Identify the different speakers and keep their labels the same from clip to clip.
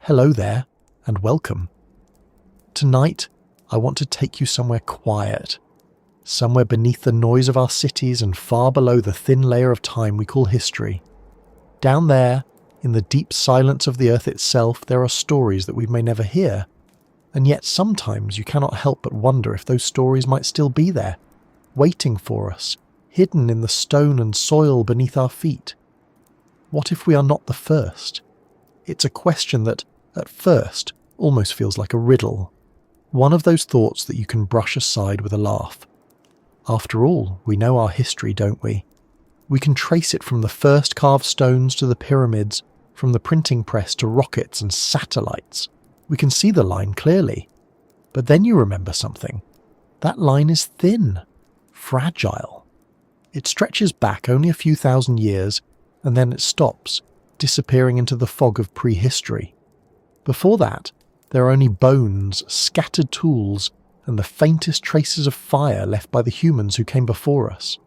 Speaker 1: Hello there, and welcome. Tonight, I want to take you somewhere quiet, somewhere beneath the noise of our cities and far below the thin layer of time we call history. Down there, in the deep silence of the earth itself, there are stories that we may never hear, and yet sometimes you cannot help but wonder if those stories might still be there, waiting for us, hidden in the stone and soil beneath our feet. What if we are not the first? It's a question that, at first, almost feels like a riddle. One of those thoughts that you can brush aside with a laugh. After all, we know our history, don't we? We can trace it from the first carved stones to the pyramids, from the printing press to rockets and satellites. We can see the line clearly. But then you remember something. That line is thin, fragile. It stretches back only a few thousand years, and then it stops, disappearing into the fog of prehistory. Before that, there are only bones, scattered tools, and the faintest traces of fire left by the humans who came before us.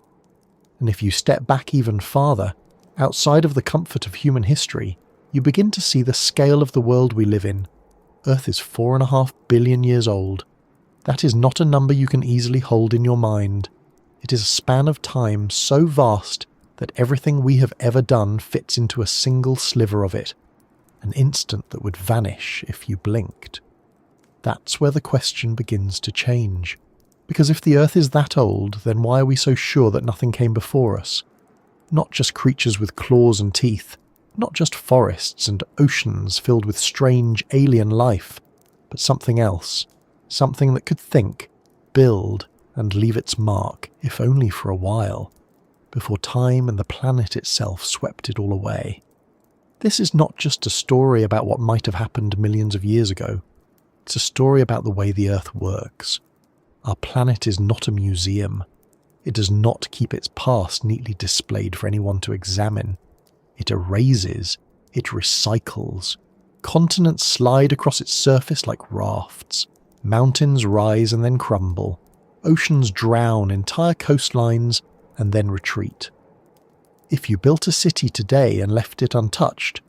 Speaker 1: And if you step back even farther, outside of the comfort of human history, you begin to see the scale of the world we live in. Earth is 4.5 billion years old. That is not a number you can easily hold in your mind. It is a span of time so vast that everything we have ever done fits into a single sliver of it, an instant that would vanish if you blinked. That's where the question begins to change. Because if the Earth is that old, then why are we so sure that nothing came before us? Not just creatures with claws and teeth, not just forests and oceans filled with strange alien life, but something else, something that could think, build, and leave its mark, if only for a while, before time and the planet itself swept it all away. This is not just a story about what might have happened millions of years ago. It's a story about the way the Earth works. Our planet is not a museum. It does not keep its past neatly displayed for anyone to examine. It erases, it recycles. Continents slide across its surface like rafts. Mountains rise and then crumble. Oceans drown entire coastlines and then retreat. If you built a city today and left it untouched,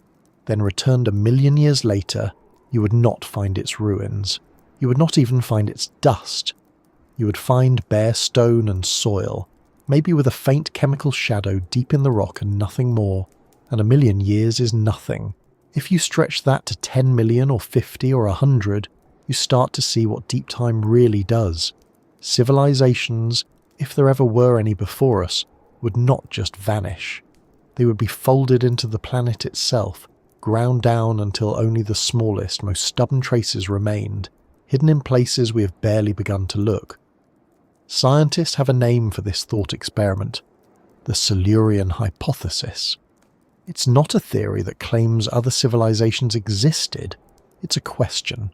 Speaker 1: then returned 1 million years later, you would not find its ruins. You would not even find its dust. You would find bare stone and soil, maybe with a faint chemical shadow deep in the rock and nothing more, and 1 million years is nothing. If you stretch that to 10 million or 50 or 100, you start to see what deep time really does. Civilizations, if there ever were any before us, would not just vanish. They would be folded into the planet itself, ground down until only the smallest, most stubborn traces remained, hidden in places we have barely begun to look. Scientists have a name for this thought experiment, the Silurian hypothesis. It's not a theory that claims other civilizations existed. It's a question,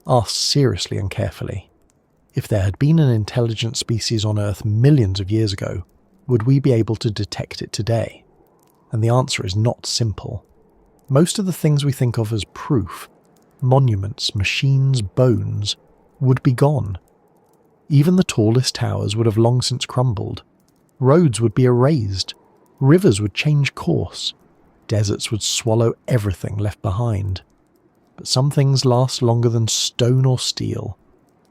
Speaker 1: asked seriously and carefully. If there had been an intelligent species on Earth millions of years ago, would we be able to detect it today? And the answer is not simple. Most of the things we think of as proof, monuments, machines, bones, would be gone. Even the tallest towers would have long since crumbled. Roads would be erased. Rivers would change course. Deserts would swallow everything left behind. But some things last longer than stone or steel.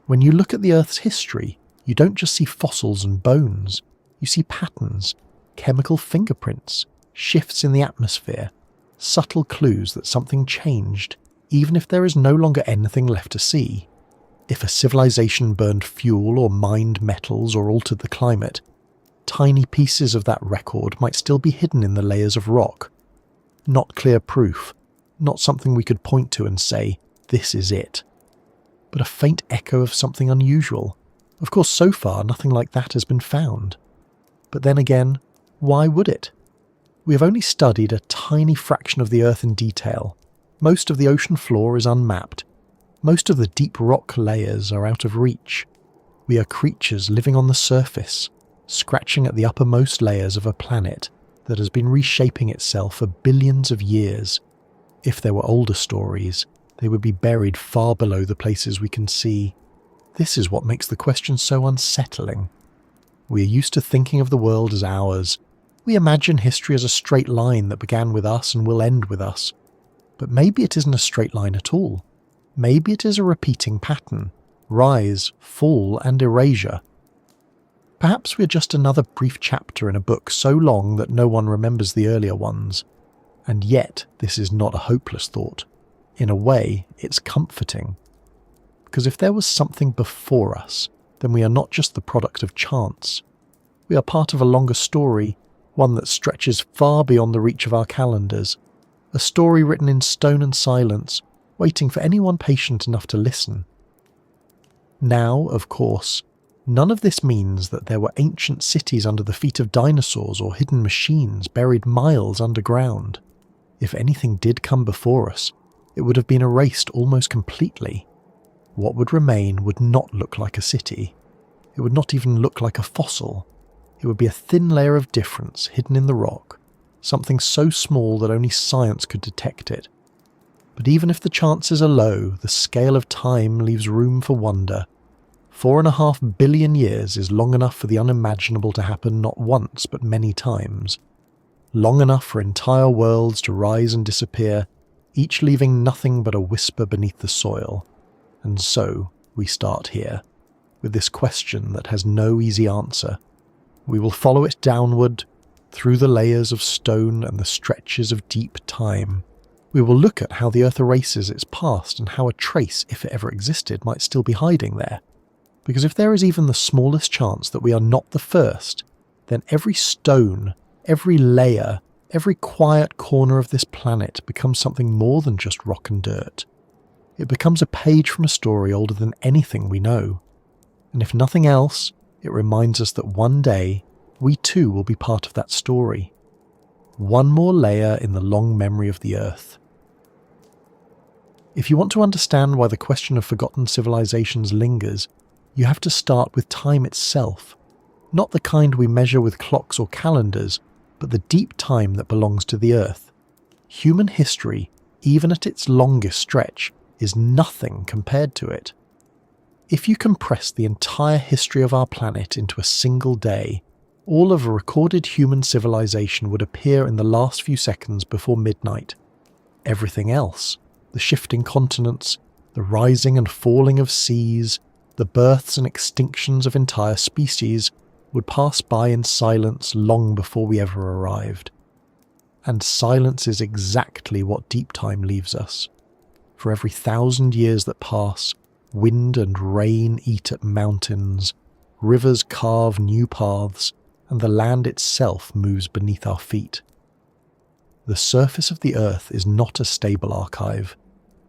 Speaker 1: When you look at the Earth's history, you don't just see fossils and bones. You see patterns, chemical fingerprints, shifts in the atmosphere, subtle clues that something changed, even if there is no longer anything left to see. If a civilization burned fuel or mined metals or altered the climate, tiny pieces of that record might still be hidden in the layers of rock. Not clear proof, not something we could point to and say, this is it. But a faint echo of something unusual. Of course, so far nothing like that has been found. But then again, why would it? We have only studied a tiny fraction of the Earth in detail. Most of the ocean floor is unmapped. Most of the deep rock layers are out of reach. We are creatures living on the surface, scratching at the uppermost layers of a planet that has been reshaping itself for billions of years. If there were older stories, they would be buried far below the places we can see. This is what makes the question so unsettling. We are used to thinking of the world as ours. We imagine history as a straight line that began with us and will end with us. But maybe it isn't a straight line at all. Maybe it is a repeating pattern, rise, fall, and erasure. Perhaps we're just another brief chapter in a book so long that no one remembers the earlier ones. And yet, this is not a hopeless thought. In a way, it's comforting. Because if there was something before us, then we are not just the product of chance. We are part of a longer story, one that stretches far beyond the reach of our calendars. A story written in stone and silence, waiting for anyone patient enough to listen. Now, of course, none of this means that there were ancient cities under the feet of dinosaurs or hidden machines buried miles underground. If anything did come before us, it would have been erased almost completely. What would remain would not look like a city. It would not even look like a fossil. It would be a thin layer of difference hidden in the rock, something so small that only science could detect it. But even if the chances are low, the scale of time leaves room for wonder. 4.5 billion years is long enough for the unimaginable to happen not once but many times. Long enough for entire worlds to rise and disappear, each leaving nothing but a whisper beneath the soil. And so we start here, with this question that has no easy answer. We will follow it downward, through the layers of stone and the stretches of deep time. We will look at how the Earth erases its past and how a trace, if it ever existed, might still be hiding there. Because if there is even the smallest chance that we are not the first, then every stone, every layer, every quiet corner of this planet becomes something more than just rock and dirt. It becomes a page from a story older than anything we know. And if nothing else, it reminds us that one day, we too will be part of that story. One more layer in the long memory of the Earth. If you want to understand why the question of forgotten civilizations lingers, you have to start with time itself. Not the kind we measure with clocks or calendars, but the deep time that belongs to the Earth. Human history, even at its longest stretch, is nothing compared to it. If you compress the entire history of our planet into a single day, all of a recorded human civilization would appear in the last few seconds before midnight. Everything else, the shifting continents, the rising and falling of seas, the births and extinctions of entire species, would pass by in silence long before we ever arrived. And silence is exactly what deep time leaves us. For every 1,000 years that pass, wind and rain eat at mountains, rivers carve new paths, and the land itself moves beneath our feet. The surface of the Earth is not a stable archive.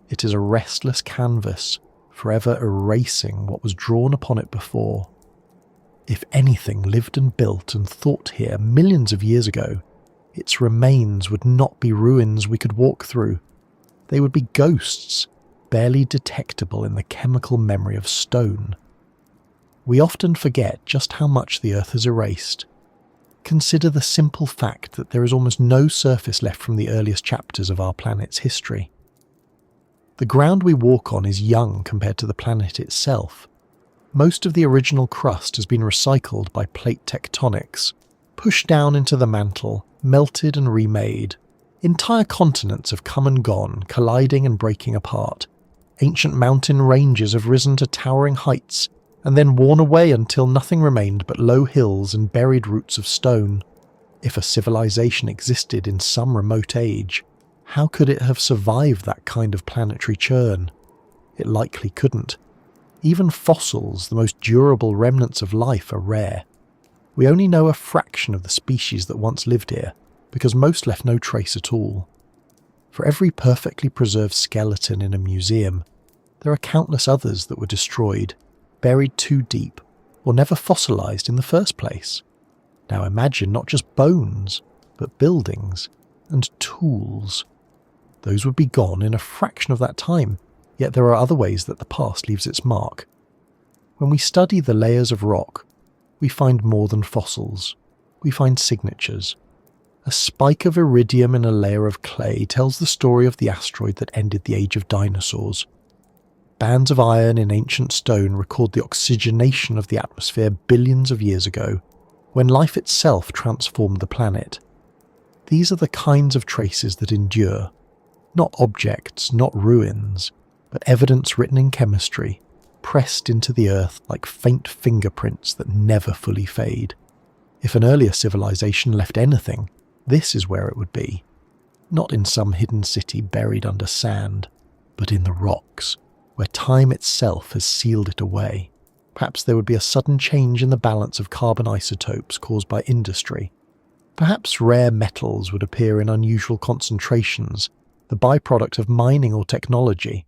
Speaker 1: It is a restless canvas, forever erasing what was drawn upon it before. If anything lived and built and thought here millions of years ago, its remains would not be ruins we could walk through. They would be ghosts, barely detectable in the chemical memory of stone. We often forget just how much the Earth has erased. Consider the simple fact that there is almost no surface left from the earliest chapters of our planet's history. The ground we walk on is young compared to the planet itself. Most of the original crust has been recycled by plate tectonics, pushed down into the mantle, melted and remade. Entire continents have come and gone, colliding and breaking apart. Ancient mountain ranges have risen to towering heights, and then worn away until nothing remained but low hills and buried roots of stone. If a civilization existed in some remote age, how could it have survived that kind of planetary churn? It likely couldn't. Even fossils, the most durable remnants of life, are rare. We only know a fraction of the species that once lived here, because most left no trace at all. For every perfectly preserved skeleton in a museum, there are countless others that were destroyed, buried too deep, or never fossilized in the first place. Now imagine not just bones, but buildings and tools. Those would be gone in a fraction of that time, yet there are other ways that the past leaves its mark. When we study the layers of rock, we find more than fossils. We find signatures. A spike of iridium in a layer of clay tells the story of the asteroid that ended the age of dinosaurs. Bands of iron in ancient stone record the oxygenation of the atmosphere billions of years ago, when life itself transformed the planet. These are the kinds of traces that endure. Not objects, not ruins, but evidence written in chemistry, pressed into the earth like faint fingerprints that never fully fade. If an earlier civilization left anything, this is where it would be. Not in some hidden city buried under sand, but in the rocks, where time itself has sealed it away. Perhaps there would be a sudden change in the balance of carbon isotopes caused by industry. Perhaps rare metals would appear in unusual concentrations, the byproduct of mining or technology.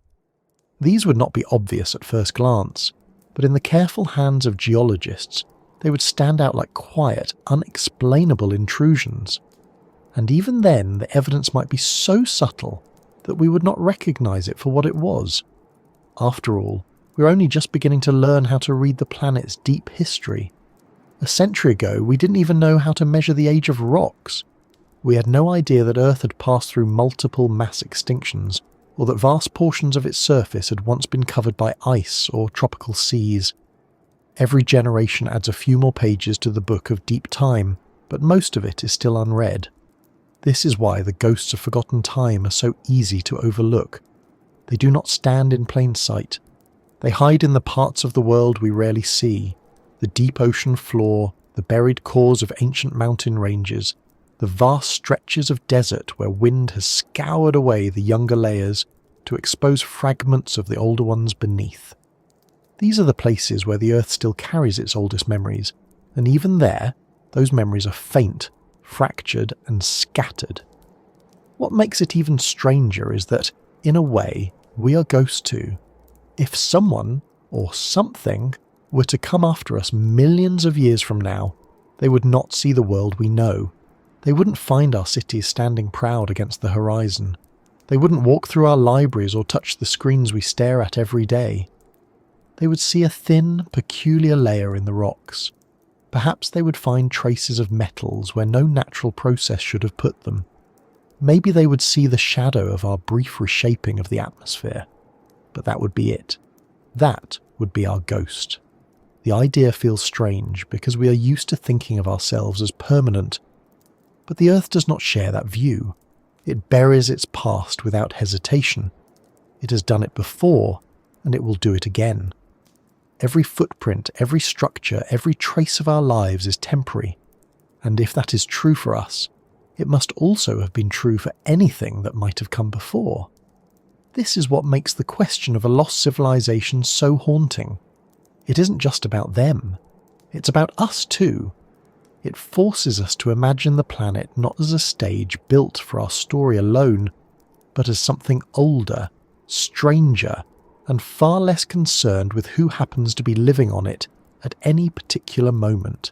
Speaker 1: These would not be obvious at first glance, but in the careful hands of geologists, they would stand out like quiet, unexplainable intrusions. And even then, the evidence might be so subtle that we would not recognize it for what it was. After all, we're only just beginning to learn how to read the planet's deep history. A century ago, we didn't even know how to measure the age of rocks. We had no idea that Earth had passed through multiple mass extinctions, or that vast portions of its surface had once been covered by ice or tropical seas. Every generation adds a few more pages to the book of deep time, but most of it is still unread. This is why the ghosts of forgotten time are so easy to overlook. They do not stand in plain sight. They hide in the parts of the world we rarely see, the deep ocean floor, the buried cores of ancient mountain ranges, the vast stretches of desert where wind has scoured away the younger layers to expose fragments of the older ones beneath. These are the places where the Earth still carries its oldest memories, and even there, those memories are faint, fractured and scattered. What makes it even stranger is that, in a way, we are ghosts too. If someone, or something, were to come after us millions of years from now, they would not see the world we know. They wouldn't find our cities standing proud against the horizon. They wouldn't walk through our libraries or touch the screens we stare at every day. They would see a thin, peculiar layer in the rocks. Perhaps they would find traces of metals where no natural process should have put them. Maybe they would see the shadow of our brief reshaping of the atmosphere. But that would be it. That would be our ghost. The idea feels strange because we are used to thinking of ourselves as permanent. But the Earth does not share that view. It buries its past without hesitation. It has done it before, and it will do it again. Every footprint, every structure, every trace of our lives is temporary. And if that is true for us, it must also have been true for anything that might have come before. This is what makes the question of a lost civilization so haunting. It isn't just about them. It's about us too. It forces us to imagine the planet not as a stage built for our story alone, but as something older, stranger, and far less concerned with who happens to be living on it at any particular moment.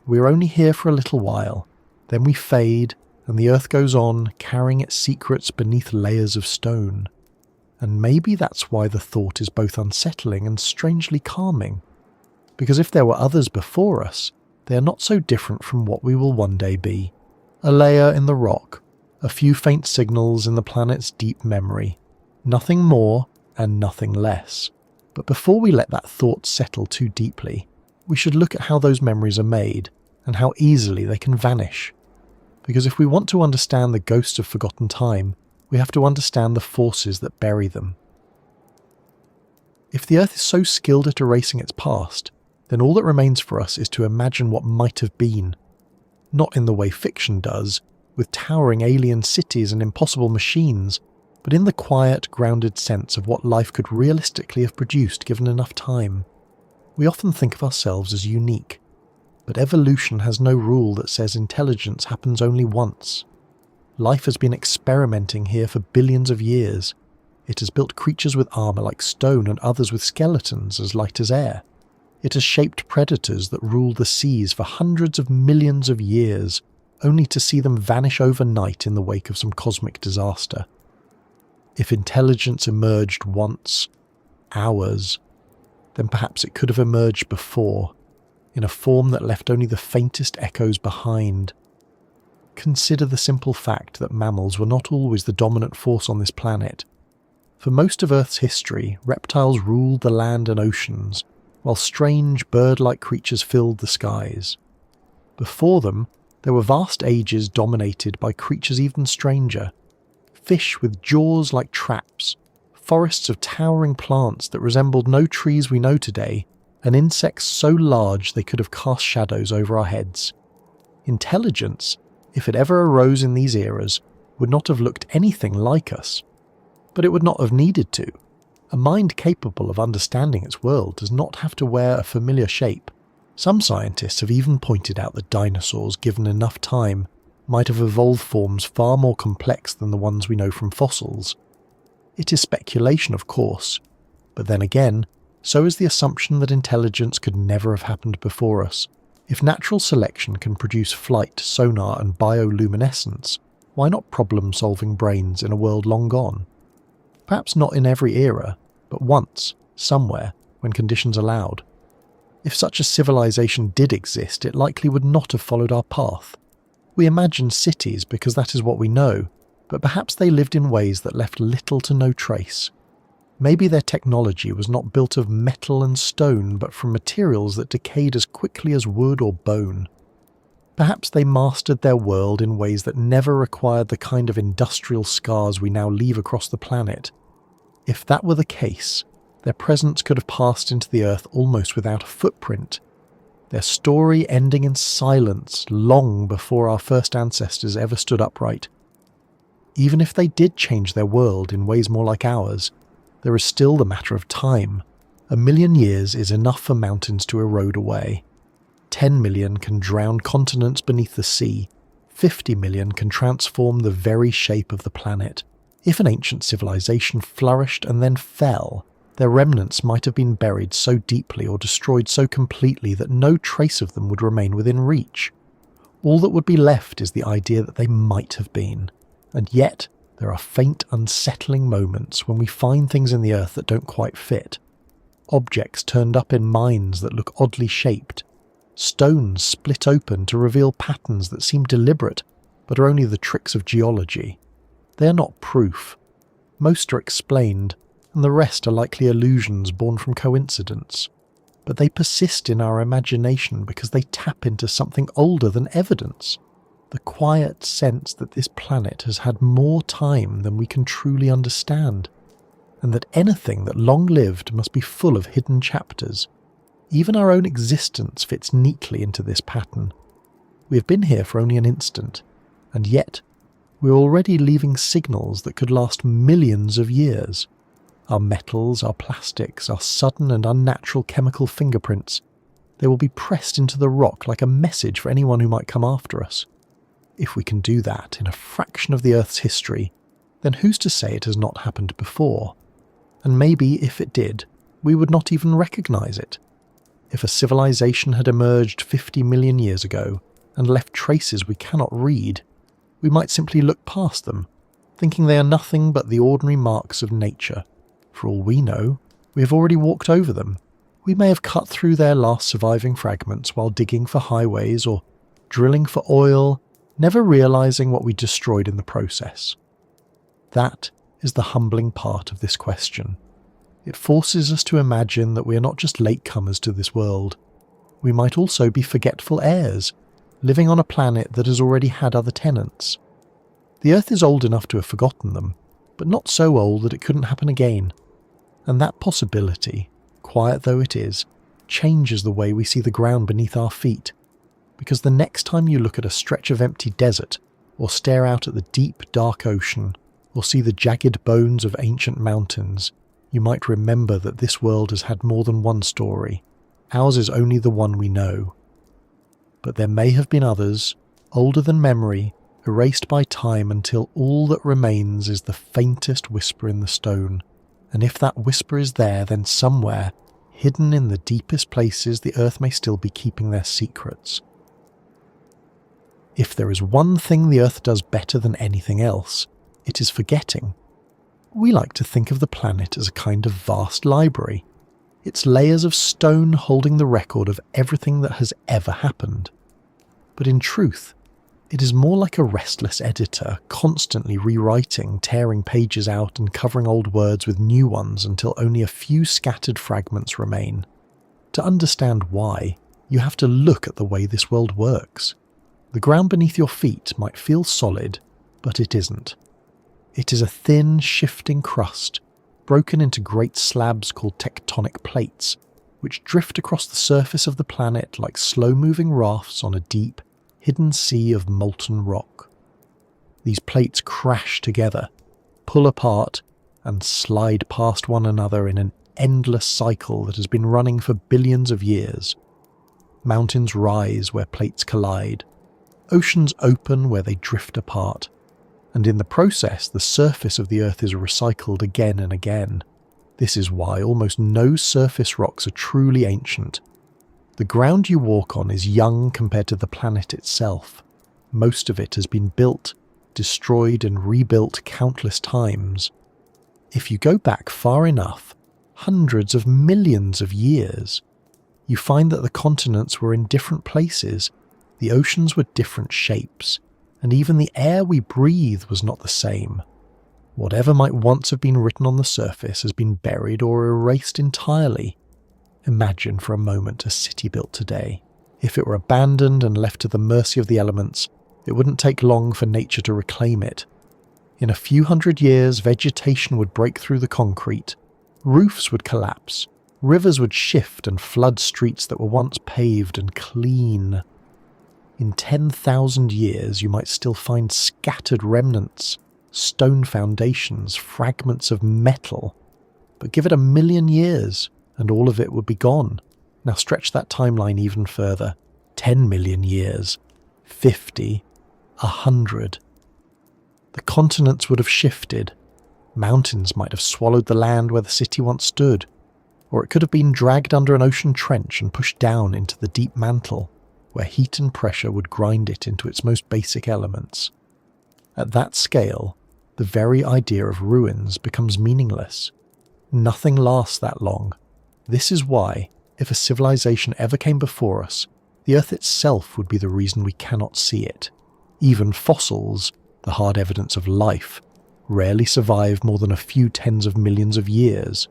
Speaker 1: We're only here for a little while, then we fade, and the Earth goes on, carrying its secrets beneath layers of stone. And maybe that's why the thought is both unsettling and strangely calming. Because if there were others before us, they are not so different from what we will one day be. A layer in the rock, a few faint signals in the planet's deep memory. Nothing more and nothing less. But before we let that thought settle too deeply, we should look at how those memories are made and how easily they can vanish. Because if we want to understand the ghosts of forgotten time, we have to understand the forces that bury them. If the Earth is so skilled at erasing its past, then all that remains for us is to imagine what might have been. Not in the way fiction does, with towering alien cities and impossible machines, but in the quiet, grounded sense of what life could realistically have produced given enough time. We often think of ourselves as unique, but evolution has no rule that says intelligence happens only once. Life has been experimenting here for billions of years. It has built creatures with armour like stone and others with skeletons as light as air. It has shaped predators that rule the seas for hundreds of millions of years, only to see them vanish overnight in the wake of some cosmic disaster. If intelligence emerged once, ours, then perhaps it could have emerged before, in a form that left only the faintest echoes behind. Consider the simple fact that mammals were not always the dominant force on this planet. For most of Earth's history, reptiles ruled the land and oceans, while strange bird-like creatures filled the skies. Before them, there were vast ages dominated by creatures even stranger, fish with jaws like traps, forests of towering plants that resembled no trees we know today, and insects so large they could have cast shadows over our heads. Intelligence, if it ever arose in these eras, would not have looked anything like us. But it would not have needed to. A mind capable of understanding its world does not have to wear a familiar shape. Some scientists have even pointed out that dinosaurs, given enough time, might have evolved forms far more complex than the ones we know from fossils. It is speculation, of course, but then again, so is the assumption that intelligence could never have happened before us. If natural selection can produce flight, sonar and bioluminescence, why not problem-solving brains in a world long gone? Perhaps not in every era, but once, somewhere, when conditions allowed. If such a civilization did exist, it likely would not have followed our path. We imagine cities because that is what we know, but perhaps they lived in ways that left little to no trace. Maybe their technology was not built of metal and stone, but from materials that decayed as quickly as wood or bone. Perhaps they mastered their world in ways that never required the kind of industrial scars we now leave across the planet. If that were the case, their presence could have passed into the earth almost without a footprint, their story ending in silence long before our first ancestors ever stood upright. Even if they did change their world in ways more like ours, there is still the matter of time. 1,000,000 years is enough for mountains to erode away. 10 million can drown continents beneath the sea. 50 million can transform the very shape of the planet. If an ancient civilization flourished and then fell, their remnants might have been buried so deeply or destroyed so completely that no trace of them would remain within reach. All that would be left is the idea that they might have been. And yet, there are faint, unsettling moments when we find things in the earth that don't quite fit. Objects turned up in mines that look oddly shaped. Stones split open to reveal patterns that seem deliberate, but are only the tricks of geology. They are not proof. Most are explained, and the rest are likely illusions born from coincidence. But they persist in our imagination because they tap into something older than evidence. The quiet sense that this planet has had more time than we can truly understand, and that anything that long lived must be full of hidden chapters. Even our own existence fits neatly into this pattern. We have been here for only an instant, and yet we're already leaving signals that could last millions of years. Our metals, our plastics, our sudden and unnatural chemical fingerprints, they will be pressed into the rock like a message for anyone who might come after us. If we can do that in a fraction of the Earth's history, then who's to say it has not happened before? And maybe, if it did, we would not even recognise it. If a civilization had emerged 50 million years ago and left traces we cannot read, we might simply look past them, thinking they are nothing but the ordinary marks of nature. For all we know, we have already walked over them. We may have cut through their last surviving fragments while digging for highways or drilling for oil, never realising what we destroyed in the process. That is the humbling part of this question. It forces us to imagine that we are not just latecomers to this world. We might also be forgetful heirs, living on a planet that has already had other tenants. The Earth is old enough to have forgotten them, but not so old that it couldn't happen again. And that possibility, quiet though it is, changes the way we see the ground beneath our feet. Because the next time you look at a stretch of empty desert, or stare out at the deep, dark ocean, or see the jagged bones of ancient mountains, you might remember that this world has had more than one story. Ours is only the one we know. But there may have been others, older than memory, erased by time until all that remains is the faintest whisper in the stone. And if that whisper is there, then somewhere, hidden in the deepest places, the earth may still be keeping their secrets. If there is one thing the earth does better than anything else, it is forgetting. We like to think of the planet as a kind of vast library. It's layers of stone holding the record of everything that has ever happened. But in truth, it is more like a restless editor, constantly rewriting, tearing pages out and covering old words with new ones until only a few scattered fragments remain. To understand why, you have to look at the way this world works. The ground beneath your feet might feel solid, but it isn't. It is a thin, shifting crust, broken into great slabs called tectonic plates, which drift across the surface of the planet like slow-moving rafts on a deep, hidden sea of molten rock. These plates crash together, pull apart, and slide past one another in an endless cycle that has been running for billions of years. Mountains rise where plates collide, oceans open where they drift apart, and in the process the surface of the Earth is recycled again and again. This is why almost no surface rocks are truly ancient. The ground you walk on is young compared to the planet itself. Most of it has been built, destroyed and rebuilt countless times. If you go back far enough, hundreds of millions of years, you find that the continents were in different places, the oceans were different shapes, and even the air we breathe was not the same. Whatever might once have been written on the surface has been buried or erased entirely. Imagine for a moment a city built today. If it were abandoned and left to the mercy of the elements, it wouldn't take long for nature to reclaim it. In a few hundred years, vegetation would break through the concrete, roofs would collapse, rivers would shift and flood streets that were once paved and clean. In 10,000 years, you might still find scattered remnants, stone foundations, fragments of metal. But give it 1,000,000 years, and all of it would be gone. Now stretch that timeline even further. 10 million years, 50, 100. The continents would have shifted. Mountains might have swallowed the land where the city once stood, or it could have been dragged under an ocean trench and pushed down into the deep mantle, where heat and pressure would grind it into its most basic elements. At that scale, the very idea of ruins becomes meaningless. Nothing lasts that long. This is why, if a civilization ever came before us, the Earth itself would be the reason we cannot see it. Even fossils, the hard evidence of life, rarely survive more than a few tens of millions of years.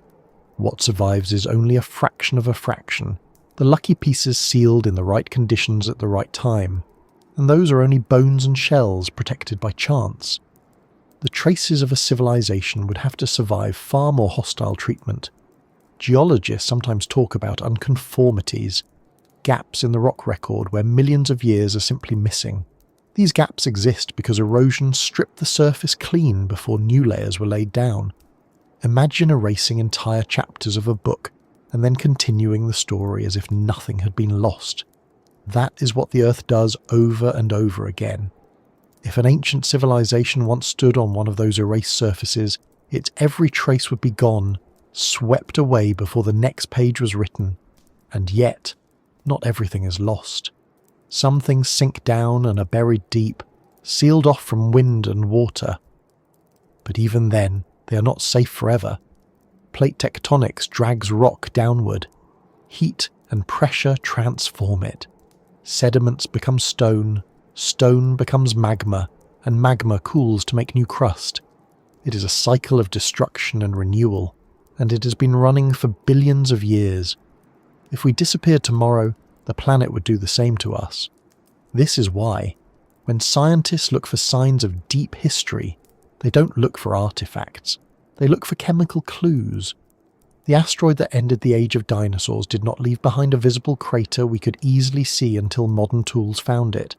Speaker 1: What survives is only a fraction of a fraction, the lucky pieces sealed in the right conditions at the right time, and those are only bones and shells protected by chance. The traces of a civilization would have to survive far more hostile treatment. Geologists sometimes talk about unconformities, gaps in the rock record where millions of years are simply missing. These gaps exist because erosion stripped the surface clean before new layers were laid down. Imagine erasing entire chapters of a book and then continuing the story as if nothing had been lost. That is what the Earth does over and over again. If an ancient civilization once stood on one of those erased surfaces, its every trace would be gone, swept away before the next page was written. And yet, not everything is lost. Some things sink down and are buried deep, sealed off from wind and water. But even then, they are not safe forever. Plate tectonics drags rock downward. Heat and pressure transform it. Sediments become stone, stone becomes magma, and magma cools to make new crust. It is a cycle of destruction and renewal, and it has been running for billions of years. If we disappeared tomorrow, the planet would do the same to us. This is why, when scientists look for signs of deep history, they don't look for artifacts. They look for chemical clues. The asteroid that ended the age of dinosaurs did not leave behind a visible crater we could easily see until modern tools found it.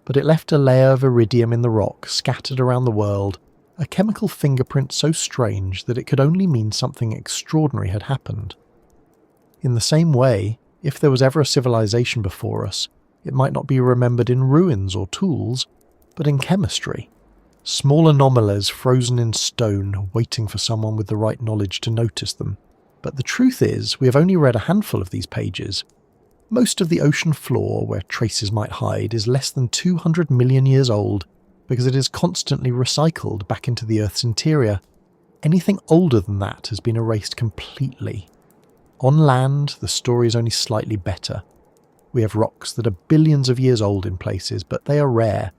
Speaker 1: But it left a layer of iridium in the rock scattered around the world, a chemical fingerprint so strange that it could only mean something extraordinary had happened. In the same way, if there was ever a civilization before us, it might not be remembered in ruins or tools, but in chemistry. Small anomalies frozen in stone, waiting for someone with the right knowledge to notice them. But the truth is, we have only read a handful of these pages. Most of the ocean floor, where traces might hide, is less than 200 million years old, because it is constantly recycled back into the Earth's interior. Anything older than that has been erased completely. On land, the story is only slightly better. We have rocks that are billions of years old in places, but they are rare,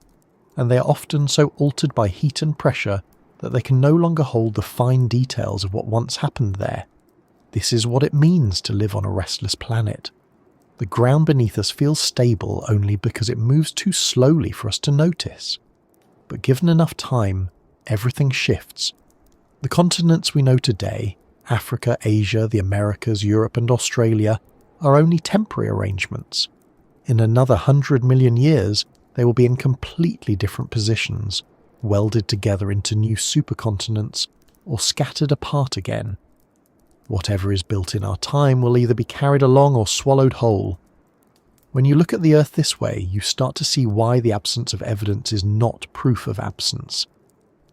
Speaker 1: and they are often so altered by heat and pressure that they can no longer hold the fine details of what once happened there. This is what it means to live on a restless planet. The ground beneath us feels stable only because it moves too slowly for us to notice. But given enough time, everything shifts. The continents we know today, Africa, Asia, the Americas, Europe and Australia, are only temporary arrangements. In another 100 million years, they will be in completely different positions, welded together into new supercontinents, or scattered apart again. Whatever is built in our time will either be carried along or swallowed whole. When you look at the Earth this way, you start to see why the absence of evidence is not proof of absence.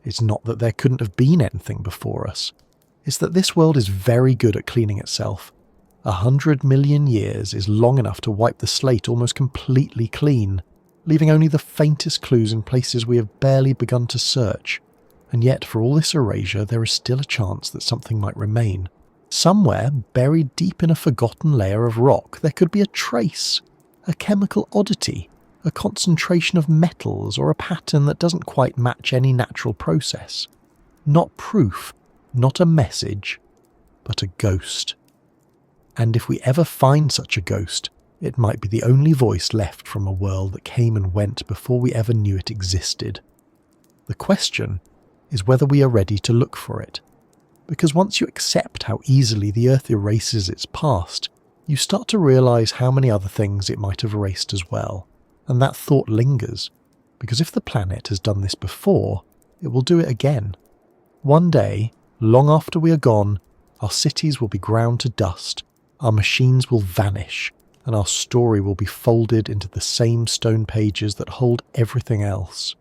Speaker 1: It's not that there couldn't have been anything before us. It's that this world is very good at cleaning itself. 100 million years is long enough to wipe the slate almost completely clean, leaving only the faintest clues in places we have barely begun to search. And yet, for all this erasure, there is still a chance that something might remain. Somewhere, buried deep in a forgotten layer of rock, there could be a trace, a chemical oddity, a concentration of metals, or a pattern that doesn't quite match any natural process. Not proof, not a message, but a ghost. And if we ever find such a ghost, it might be the only voice left from a world that came and went before we ever knew it existed. The question is whether we are ready to look for it. Because once you accept how easily the Earth erases its past, you start to realise how many other things it might have erased as well. And that thought lingers, because if the planet has done this before, it will do it again. One day, long after we are gone, our cities will be ground to dust, our machines will vanish, and our story will be folded into the same stone pages that hold everything else.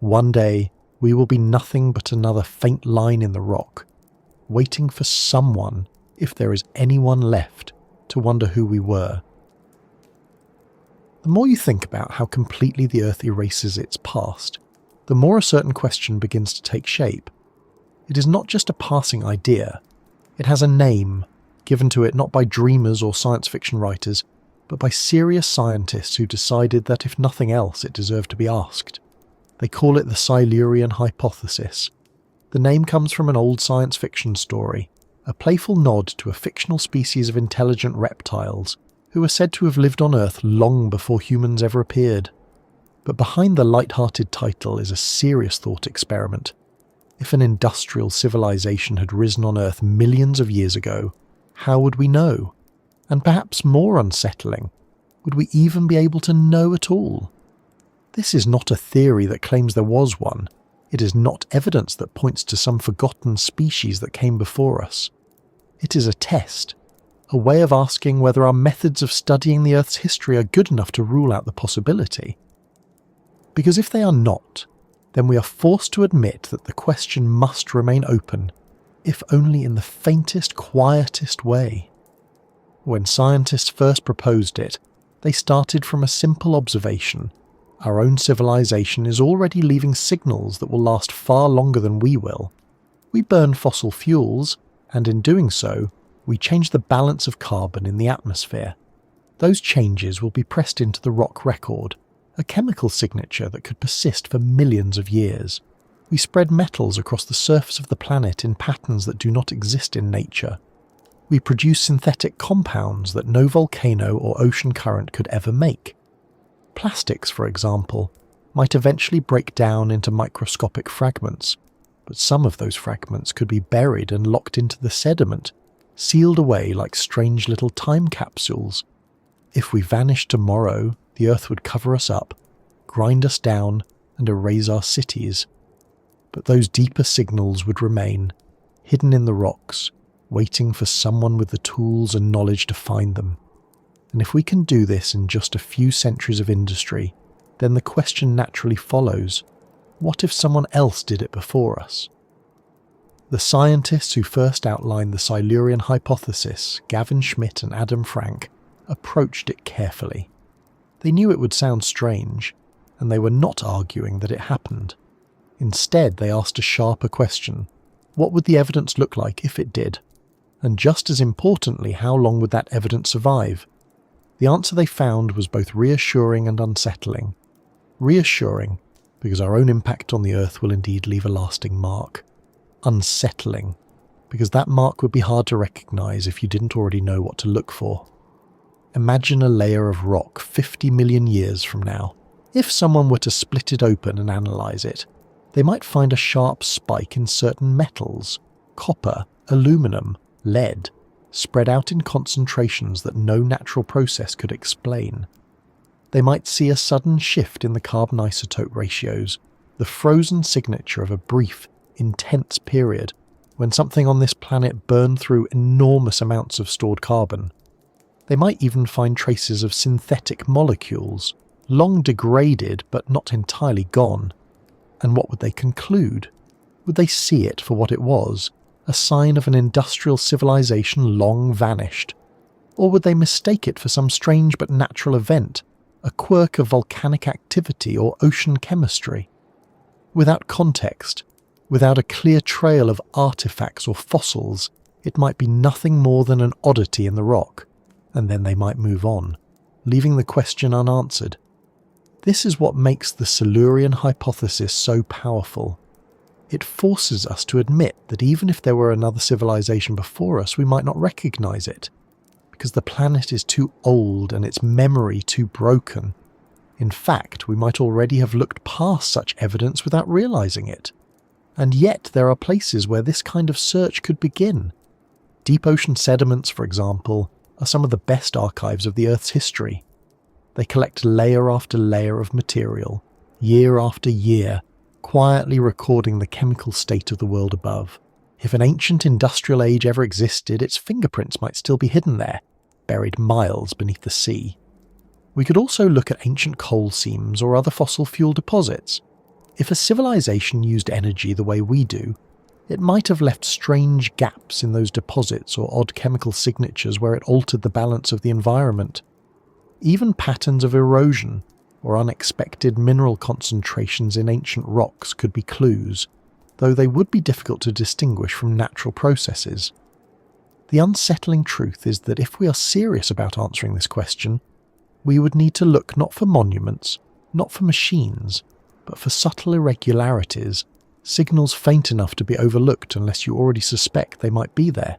Speaker 1: One day, we will be nothing but another faint line in the rock, waiting for someone, if there is anyone left, to wonder who we were. The more you think about how completely the Earth erases its past, the more a certain question begins to take shape. It is not just a passing idea. It has a name, given to it not by dreamers or science fiction writers, but by serious scientists who decided that if nothing else it deserved to be asked. They call it the Silurian hypothesis. The name comes from an old science fiction story, a playful nod to a fictional species of intelligent reptiles who are said to have lived on Earth long before humans ever appeared. But behind the light-hearted title is a serious thought experiment. If an industrial civilization had risen on Earth millions of years ago, how would we know? And perhaps more unsettling, would we even be able to know at all? This is not a theory that claims there was one. It is not evidence that points to some forgotten species that came before us. It is a test, a way of asking whether our methods of studying the Earth's history are good enough to rule out the possibility. Because if they are not, then we are forced to admit that the question must remain open, if only in the faintest, quietest way. When scientists first proposed it, they started from a simple observation. Our own civilization is already leaving signals that will last far longer than we will. We burn fossil fuels, and in doing so, we change the balance of carbon in the atmosphere. Those changes will be pressed into the rock record, a chemical signature that could persist for millions of years. We spread metals across the surface of the planet in patterns that do not exist in nature. We produce synthetic compounds that no volcano or ocean current could ever make. Plastics, for example, might eventually break down into microscopic fragments, but some of those fragments could be buried and locked into the sediment, sealed away like strange little time capsules. If we vanished tomorrow, the Earth would cover us up, grind us down, and erase our cities. But those deeper signals would remain, hidden in the rocks, waiting for someone with the tools and knowledge to find them. And if we can do this in just a few centuries of industry, then the question naturally follows, what if someone else did it before us? The scientists who first outlined the Silurian hypothesis, Gavin Schmidt and Adam Frank, approached it carefully. They knew it would sound strange, and they were not arguing that it happened. Instead, they asked a sharper question. What would the evidence look like if it did? And just as importantly, how long would that evidence survive? The answer they found was both reassuring and unsettling. Reassuring, because our own impact on the Earth will indeed leave a lasting mark. Unsettling, because that mark would be hard to recognise if you didn't already know what to look for. Imagine a layer of rock 50 million years from now. If someone were to split it open and analyse it, They might find a sharp spike in certain metals, copper, aluminum, lead, spread out in concentrations that no natural process could explain. They might see a sudden shift in the carbon isotope ratios, the frozen signature of a brief, intense period when something on this planet burned through enormous amounts of stored carbon. They might even find traces of synthetic molecules, long degraded but not entirely gone. And what would they conclude? Would they see it for what it was, a sign of an industrial civilization long vanished? Or would they mistake it for some strange but natural event, a quirk of volcanic activity or ocean chemistry? Without context, without a clear trail of artifacts or fossils, it might be nothing more than an oddity in the rock, and then they might move on, leaving the question unanswered. This is what makes the Silurian hypothesis so powerful. It forces us to admit that even if there were another civilization before us, we might not recognize it, because the planet is too old and its memory too broken. In fact, we might already have looked past such evidence without realizing it. And yet there are places where this kind of search could begin. Deep ocean sediments, for example, are some of the best archives of the Earth's history. They collect layer after layer of material, year after year, quietly recording the chemical state of the world above. If an ancient industrial age ever existed, its fingerprints might still be hidden there, buried miles beneath the sea. We could also look at ancient coal seams or other fossil fuel deposits. If a civilization used energy the way we do, it might have left strange gaps in those deposits or odd chemical signatures where it altered the balance of the environment. Even patterns of erosion or unexpected mineral concentrations in ancient rocks could be clues, though they would be difficult to distinguish from natural processes. The unsettling truth is that if we are serious about answering this question, we would need to look not for monuments, not for machines, but for subtle irregularities, signals faint enough to be overlooked unless you already suspect they might be there.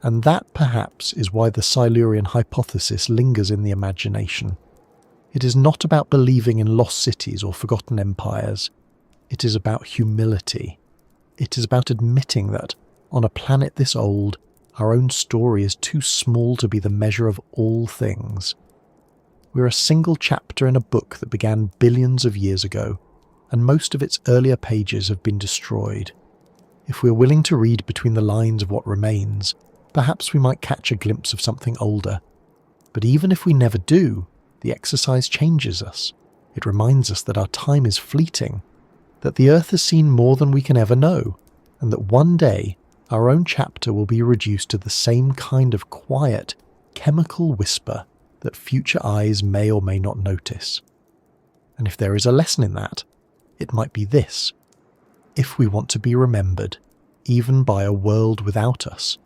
Speaker 1: And that, perhaps, is why the Silurian hypothesis lingers in the imagination. It is not about believing in lost cities or forgotten empires. It is about humility. It is about admitting that, on a planet this old, our own story is too small to be the measure of all things. We're a single chapter in a book that began billions of years ago, and most of its earlier pages have been destroyed. If we're willing to read between the lines of what remains, perhaps we might catch a glimpse of something older. But even if we never do, the exercise changes us. It reminds us that our time is fleeting, that the Earth has seen more than we can ever know, and that one day our own chapter will be reduced to the same kind of quiet, chemical whisper that future eyes may or may not notice. And if there is a lesson in that, it might be this: if we want to be remembered, even by a world without us,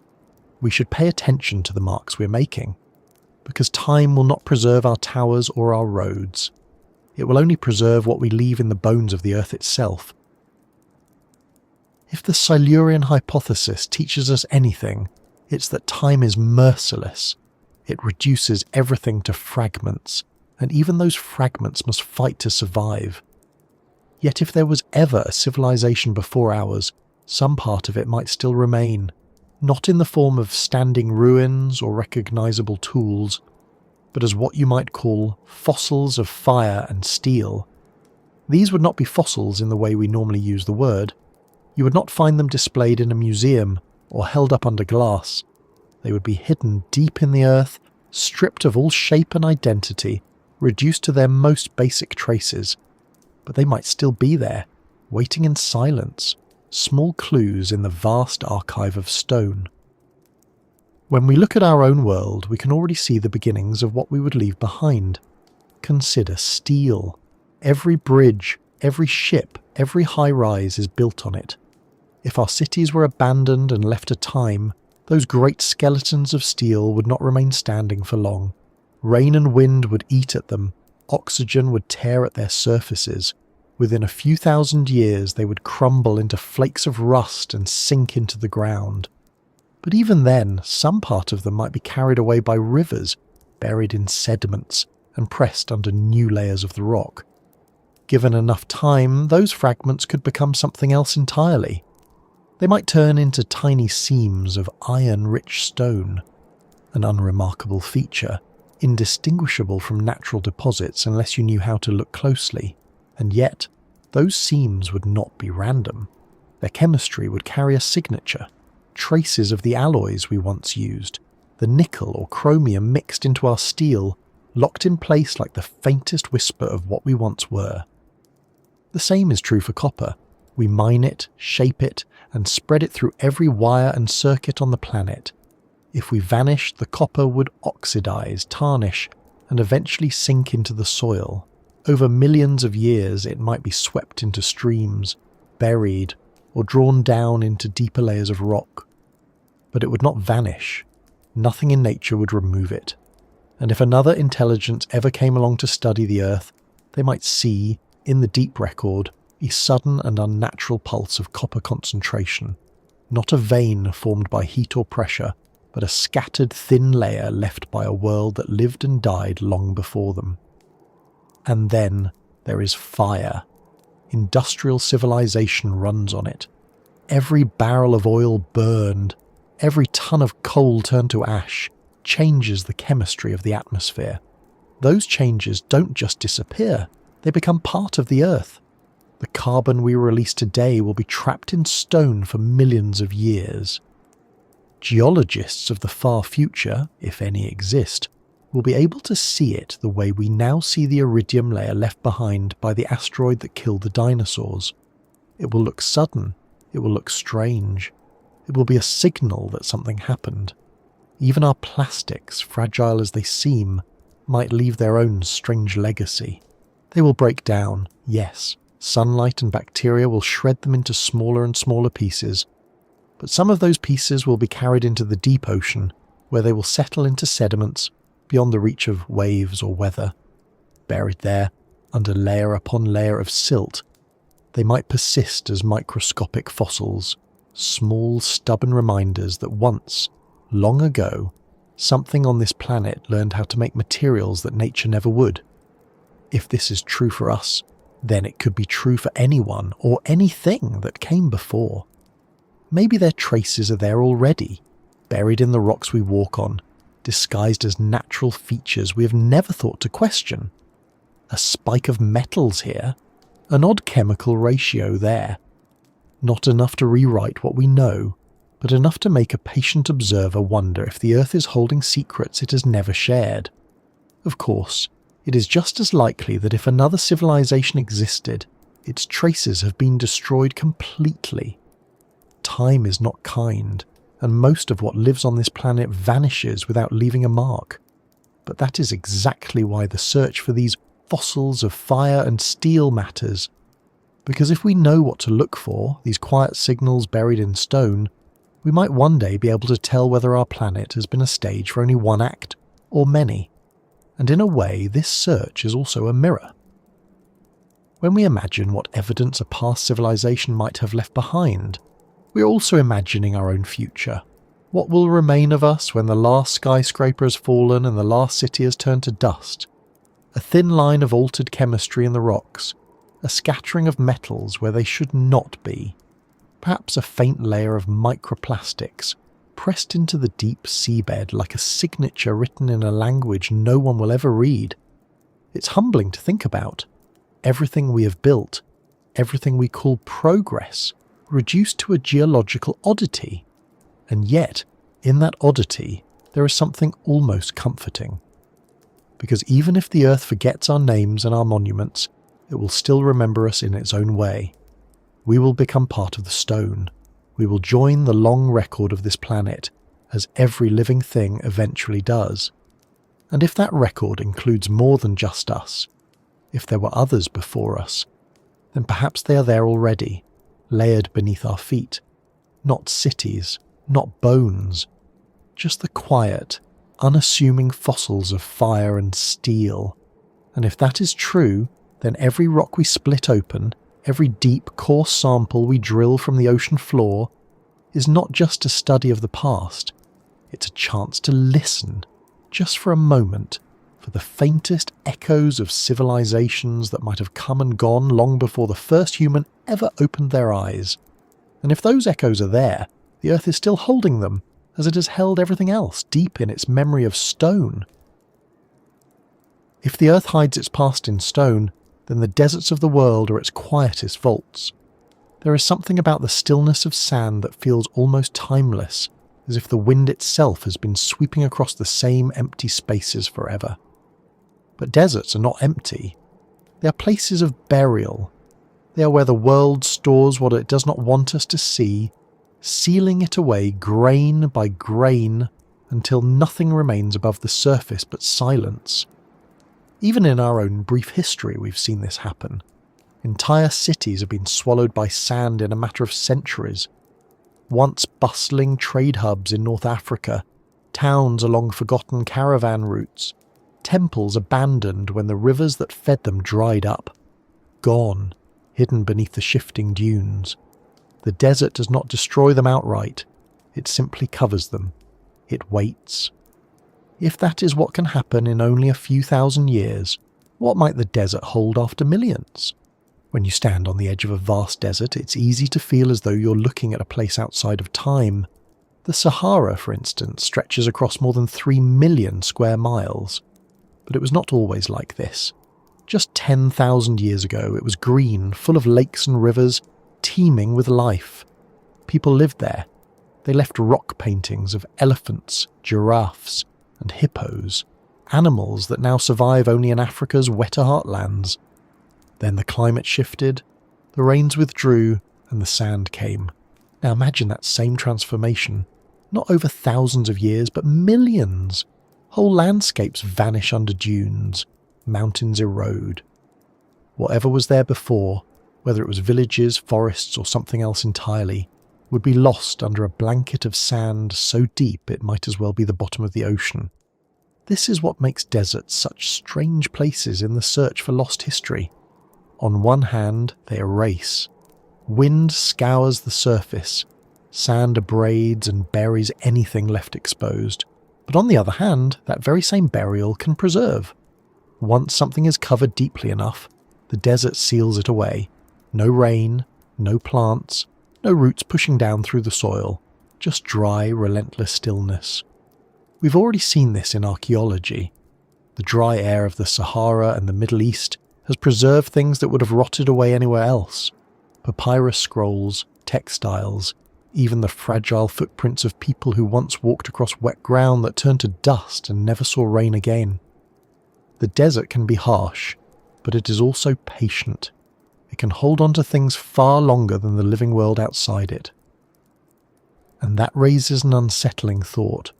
Speaker 1: we should pay attention to the marks we're making, because time will not preserve our towers or our roads. It will only preserve what we leave in the bones of the Earth itself. If the Silurian hypothesis teaches us anything, it's that time is merciless. It reduces everything to fragments, and even those fragments must fight to survive. Yet if there was ever a civilization before ours, some part of it might still remain, not in the form of standing ruins or recognizable tools, but as what you might call fossils of fire and steel. These would not be fossils in the way we normally use the word. You would not find them displayed in a museum or held up under glass. They would be hidden deep in the earth, stripped of all shape and identity, reduced to their most basic traces. But they might still be there, waiting in silence, small clues in the vast archive of stone. When we look at our own world, we can already see the beginnings of what we would leave behind. Consider steel. Every bridge, every ship, every high-rise is built on it. If our cities were abandoned and left to time, those great skeletons of steel would not remain standing for long. Rain and wind would eat at them, oxygen would tear at their surfaces. Within a few thousand years they would crumble into flakes of rust and sink into the ground. But even then, some part of them might be carried away by rivers, buried in sediments, and pressed under new layers of the rock. Given enough time, those fragments could become something else entirely. They might turn into tiny seams of iron-rich stone, an unremarkable feature, indistinguishable from natural deposits unless you knew how to look closely. And yet, those seams would not be random. Their chemistry would carry a signature, traces of the alloys we once used, the nickel or chromium mixed into our steel, locked in place like the faintest whisper of what we once were. The same is true for copper. We mine it, shape it, and spread it through every wire and circuit on the planet. If we vanish, the copper would oxidize, tarnish, and eventually sink into the soil. Over millions of years, it might be swept into streams, buried, or drawn down into deeper layers of rock. But it would not vanish. Nothing in nature would remove it. And if another intelligence ever came along to study the Earth, they might see, in the deep record, a sudden and unnatural pulse of copper concentration. Not a vein formed by heat or pressure, but a scattered thin layer left by a world that lived and died long before them. And then there is fire. Industrial civilization runs on it. Every barrel of oil burned, every ton of coal turned to ash, changes the chemistry of the atmosphere. Those changes don't just disappear, they become part of the Earth. The carbon we release today will be trapped in stone for millions of years. Geologists of the far future, if any exist, will be able to see it the way we now see the iridium layer left behind by the asteroid that killed the dinosaurs. It will look sudden, it will look strange, it will be a signal that something happened. Even our plastics, fragile as they seem, might leave their own strange legacy. They will break down, yes, sunlight and bacteria will shred them into smaller and smaller pieces, but some of those pieces will be carried into the deep ocean, where they will settle into sediments beyond the reach of waves or weather. Buried there, under layer upon layer of silt, they might persist as microscopic fossils, small, stubborn reminders that once, long ago, something on this planet learned how to make materials that nature never would. If this is true for us, then it could be true for anyone or anything that came before. Maybe their traces are there already, buried in the rocks we walk on, disguised as natural features we have never thought to question. A spike of metals here, an odd chemical ratio there. Not enough to rewrite what we know, but enough to make a patient observer wonder if the Earth is holding secrets it has never shared. Of course, it is just as likely that if another civilization existed, its traces have been destroyed completely. Time is not kind, and most of what lives on this planet vanishes without leaving a mark. But that is exactly why the search for these fossils of fire and steel matters. Because if we know what to look for, these quiet signals buried in stone, we might one day be able to tell whether our planet has been a stage for only one act, or many. And in a way, this search is also a mirror. When we imagine what evidence a past civilization might have left behind, we are also imagining our own future. What will remain of us when the last skyscraper has fallen and the last city has turned to dust? A thin line of altered chemistry in the rocks, a scattering of metals where they should not be, perhaps a faint layer of microplastics pressed into the deep seabed like a signature written in a language no one will ever read. It's humbling to think about. Everything we have built, everything we call progress, reduced to a geological oddity. And yet, in that oddity, there is something almost comforting. Because even if the Earth forgets our names and our monuments, it will still remember us in its own way. We will become part of the stone. We will join the long record of this planet, as every living thing eventually does. And if that record includes more than just us, if there were others before us, then perhaps they are there already, layered beneath our feet. Not cities, not bones, just the quiet, unassuming fossils of fire and steel. And if that is true, then every rock we split open, every deep, coarse sample we drill from the ocean floor, is not just a study of the past, it's a chance to listen, just for a moment, for for the faintest echoes of civilizations that might have come and gone long before the first human ever opened their eyes. And if those echoes are there, the Earth is still holding them, as it has held everything else deep in its memory of stone. If the Earth hides its past in stone, then the deserts of the world are its quietest vaults. There is something about the stillness of sand that feels almost timeless, as if the wind itself has been sweeping across the same empty spaces forever. But deserts are not empty. They are places of burial. They are where the world stores what it does not want us to see, sealing it away grain by grain until nothing remains above the surface but silence. Even in our own brief history we've seen this happen. Entire cities have been swallowed by sand in a matter of centuries. Once bustling trade hubs in North Africa, towns along forgotten caravan routes, temples abandoned when the rivers that fed them dried up. Gone, hidden beneath the shifting dunes. The desert does not destroy them outright, it simply covers them. It waits. If that is what can happen in only a few thousand years, what might the desert hold after millions? When you stand on the edge of a vast desert, it's easy to feel as though you're looking at a place outside of time. The Sahara, for instance, stretches across more than 3 million square miles. But it was not always like this. Just 10,000 years ago, it was green, full of lakes and rivers, teeming with life. People lived there. They left rock paintings of elephants, giraffes, and hippos, animals that now survive only in Africa's wetter heartlands. Then the climate shifted, the rains withdrew, and the sand came. Now imagine that same transformation. Not over thousands of years, but millions. Whole landscapes vanish under dunes. Mountains erode. Whatever was there before, whether it was villages, forests, or something else entirely, would be lost under a blanket of sand so deep it might as well be the bottom of the ocean. This is what makes deserts such strange places in the search for lost history. On one hand, they erase. Wind scours the surface. Sand abrades and buries anything left exposed. But on the other hand, that very same burial can preserve. Once something is covered deeply enough, the desert seals it away. No rain, no plants, no roots pushing down through the soil, just dry, relentless stillness. We've already seen this in archaeology. The dry air of the Sahara and the Middle East has preserved things that would have rotted away anywhere else. Papyrus scrolls, textiles, even the fragile footprints of people who once walked across wet ground that turned to dust and never saw rain again. The desert can be harsh, but it is also patient. It can hold on to things far longer than the living world outside it. And that raises an unsettling thought.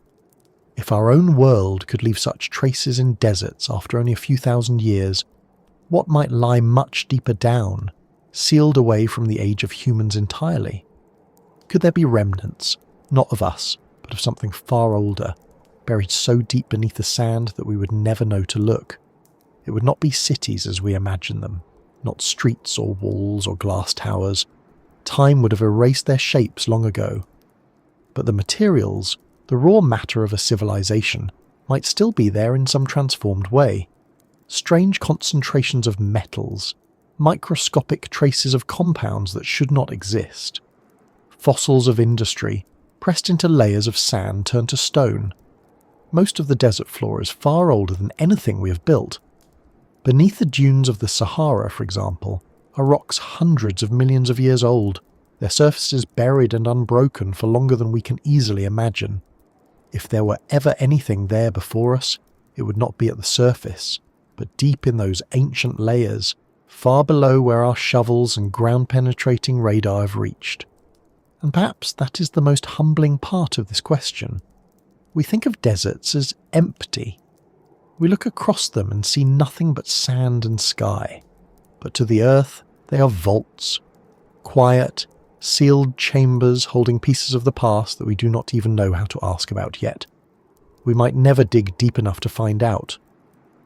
Speaker 1: If our own world could leave such traces in deserts after only a few thousand years, what might lie much deeper down, sealed away from the age of humans entirely? Could there be remnants, not of us, but of something far older, buried so deep beneath the sand that we would never know to look? It would not be cities as we imagine them, not streets or walls or glass towers. Time would have erased their shapes long ago. But the materials, the raw matter of a civilization, might still be there in some transformed way. Strange concentrations of metals, microscopic traces of compounds that should not exist. Fossils of industry, pressed into layers of sand turned to stone. Most of the desert floor is far older than anything we have built. Beneath the dunes of the Sahara, for example, are rocks hundreds of millions of years old, their surfaces buried and unbroken for longer than we can easily imagine. If there were ever anything there before us, it would not be at the surface, but deep in those ancient layers, far below where our shovels and ground-penetrating radar have reached. And perhaps that is the most humbling part of this question. We think of deserts as empty. We look across them and see nothing but sand and sky. But to the earth, they are vaults. Quiet, sealed chambers holding pieces of the past that we do not even know how to ask about yet. We might never dig deep enough to find out.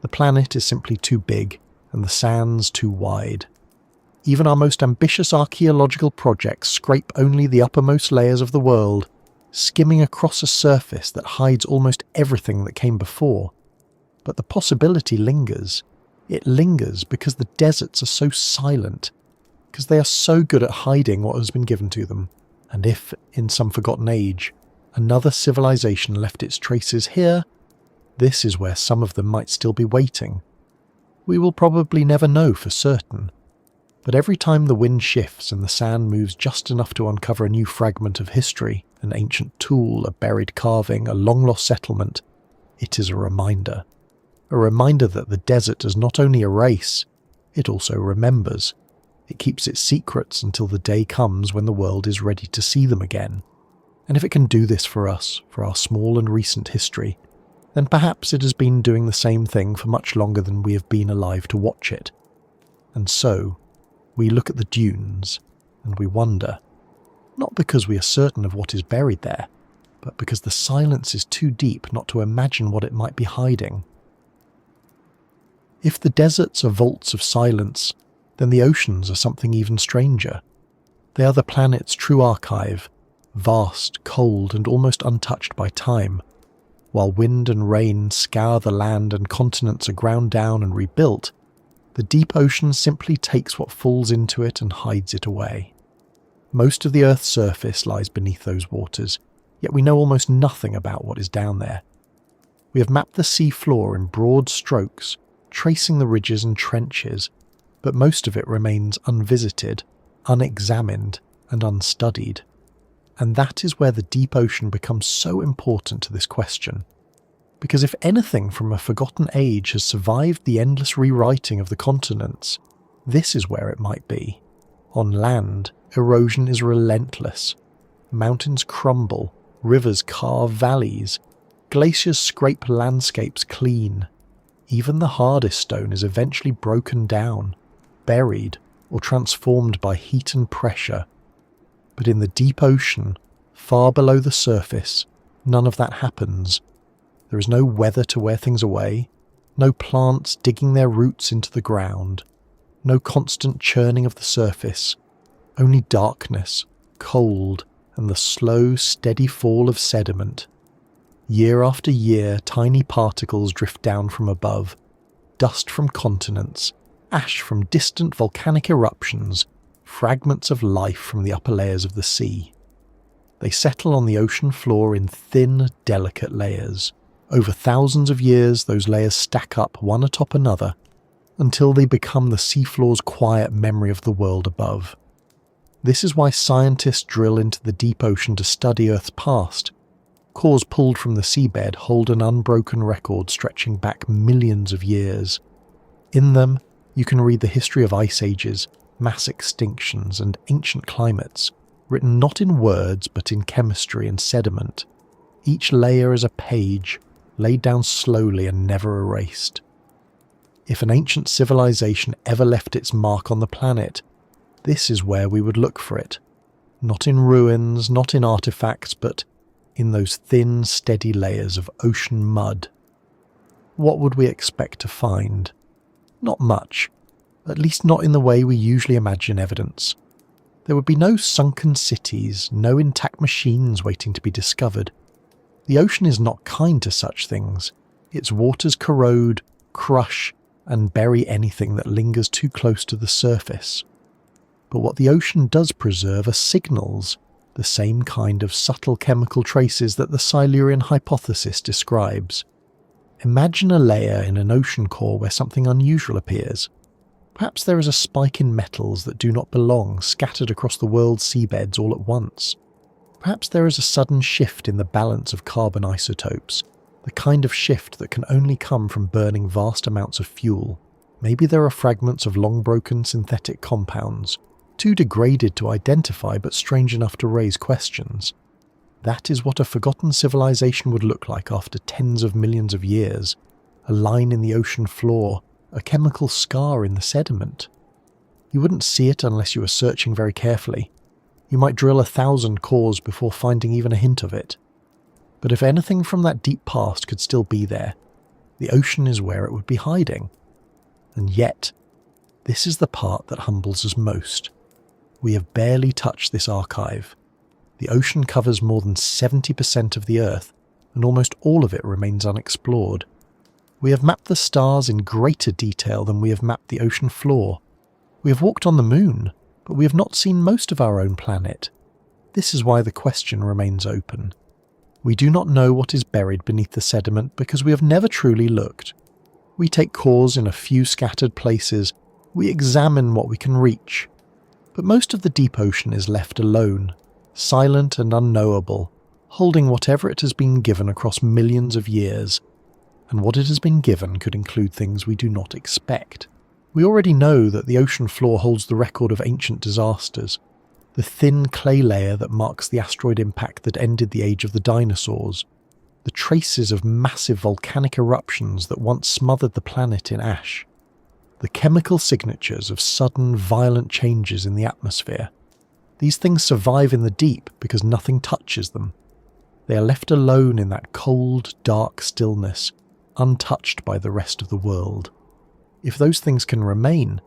Speaker 1: The planet is simply too big, and the sands too wide. Even our most ambitious archaeological projects scrape only the uppermost layers of the world, skimming across a surface that hides almost everything that came before. But the possibility lingers. It lingers because the deserts are so silent, because they are so good at hiding what has been given to them. And if, in some forgotten age, another civilization left its traces here, this is where some of them might still be waiting. We will probably never know for certain. But every time the wind shifts and the sand moves just enough to uncover a new fragment of history, an ancient tool, a buried carving, a long-lost settlement, it is a reminder. A reminder that the desert does not only erase, it also remembers. It keeps its secrets until the day comes when the world is ready to see them again. And if it can do this for us, for our small and recent history, then perhaps it has been doing the same thing for much longer than we have been alive to watch it. And so, we look at the dunes, and we wonder, not because we are certain of what is buried there, but because the silence is too deep not to imagine what it might be hiding. If the deserts are vaults of silence, then the oceans are something even stranger. They are the planet's true archive, vast, cold, and almost untouched by time. While wind and rain scour the land and continents are ground down and rebuilt, the deep ocean simply takes what falls into it and hides it away. Most of the Earth's surface lies beneath those waters, yet we know almost nothing about what is down there. We have mapped the sea floor in broad strokes, tracing the ridges and trenches, but most of it remains unvisited, unexamined, and unstudied. And that is where the deep ocean becomes so important to this question. Because if anything from a forgotten age has survived the endless rewriting of the continents, this is where it might be. On land, erosion is relentless. Mountains crumble, rivers carve valleys, glaciers scrape landscapes clean. Even the hardest stone is eventually broken down, buried, or transformed by heat and pressure. But in the deep ocean, far below the surface, none of that happens. There is no weather to wear things away, no plants digging their roots into the ground, no constant churning of the surface, only darkness, cold, and the slow, steady fall of sediment. Year after year, tiny particles drift down from above, dust from continents, ash from distant volcanic eruptions, fragments of life from the upper layers of the sea. They settle on the ocean floor in thin, delicate layers. Over thousands of years, those layers stack up one atop another until they become the seafloor's quiet memory of the world above. This is why scientists drill into the deep ocean to study Earth's past. Cores pulled from the seabed hold an unbroken record stretching back millions of years. In them, you can read the history of ice ages, mass extinctions, and ancient climates, written not in words but in chemistry and sediment. Each layer is a page, laid down slowly and never erased. If an ancient civilization ever left its mark on the planet, this is where we would look for it. Not in ruins, not in artifacts, but in those thin, steady layers of ocean mud. What would we expect to find? Not much, at least not in the way we usually imagine evidence. There would be no sunken cities, no intact machines waiting to be discovered. The ocean is not kind to such things. Its waters corrode, crush, and bury anything that lingers too close to the surface. But what the ocean does preserve are signals, the same kind of subtle chemical traces that the Silurian hypothesis describes. Imagine a layer in an ocean core where something unusual appears. Perhaps there is a spike in metals that do not belong scattered across the world's seabeds all at once. Perhaps there is a sudden shift in the balance of carbon isotopes, the kind of shift that can only come from burning vast amounts of fuel. Maybe there are fragments of long-broken synthetic compounds, too degraded to identify but strange enough to raise questions. That is what a forgotten civilization would look like after tens of millions of years. A line in the ocean floor, a chemical scar in the sediment. You wouldn't see it unless you were searching very carefully. You might drill 1,000 cores before finding even a hint of it. But if anything from that deep past could still be there, the ocean is where it would be hiding. And yet, this is the part that humbles us most. We have barely touched this archive. The ocean covers more than 70% of the Earth, and almost all of it remains unexplored. We have mapped the stars in greater detail than we have mapped the ocean floor. We have walked on the moon, but we have not seen most of our own planet. This is why the question remains open. We do not know what is buried beneath the sediment because we have never truly looked. We take cores in a few scattered places. We examine what we can reach. But most of the deep ocean is left alone, silent and unknowable, holding whatever it has been given across millions of years. And what it has been given could include things we do not expect. We already know that the ocean floor holds the record of ancient disasters, the thin clay layer that marks the asteroid impact that ended the age of the dinosaurs, the traces of massive volcanic eruptions that once smothered the planet in ash, the chemical signatures of sudden, violent changes in the atmosphere. These things survive in the deep because nothing touches them. They are left alone in that cold, dark stillness, untouched by the rest of the world. If those things can remain,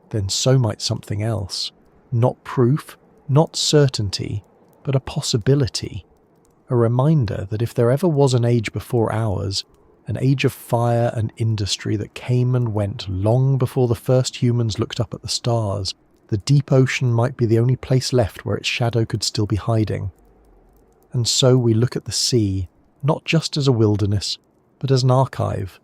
Speaker 1: then so might something else. Not proof, not certainty, but a possibility. A reminder that if there ever was an age before ours, an age of fire and industry that came and went long before the first humans looked up at the stars, the deep ocean might be the only place left where its shadow could still be hiding. And so we look at the sea, not just as a wilderness, but as an archive.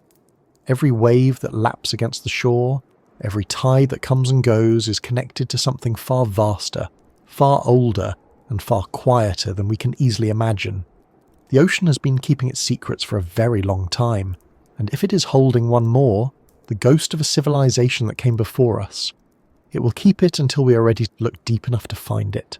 Speaker 1: Every wave that laps against the shore, every tide that comes and goes is connected to something far vaster, far older, and far quieter than we can easily imagine. The ocean has been keeping its secrets for a very long time, and if it is holding one more, the ghost of a civilization that came before us, it will keep it until we are ready to look deep enough to find it.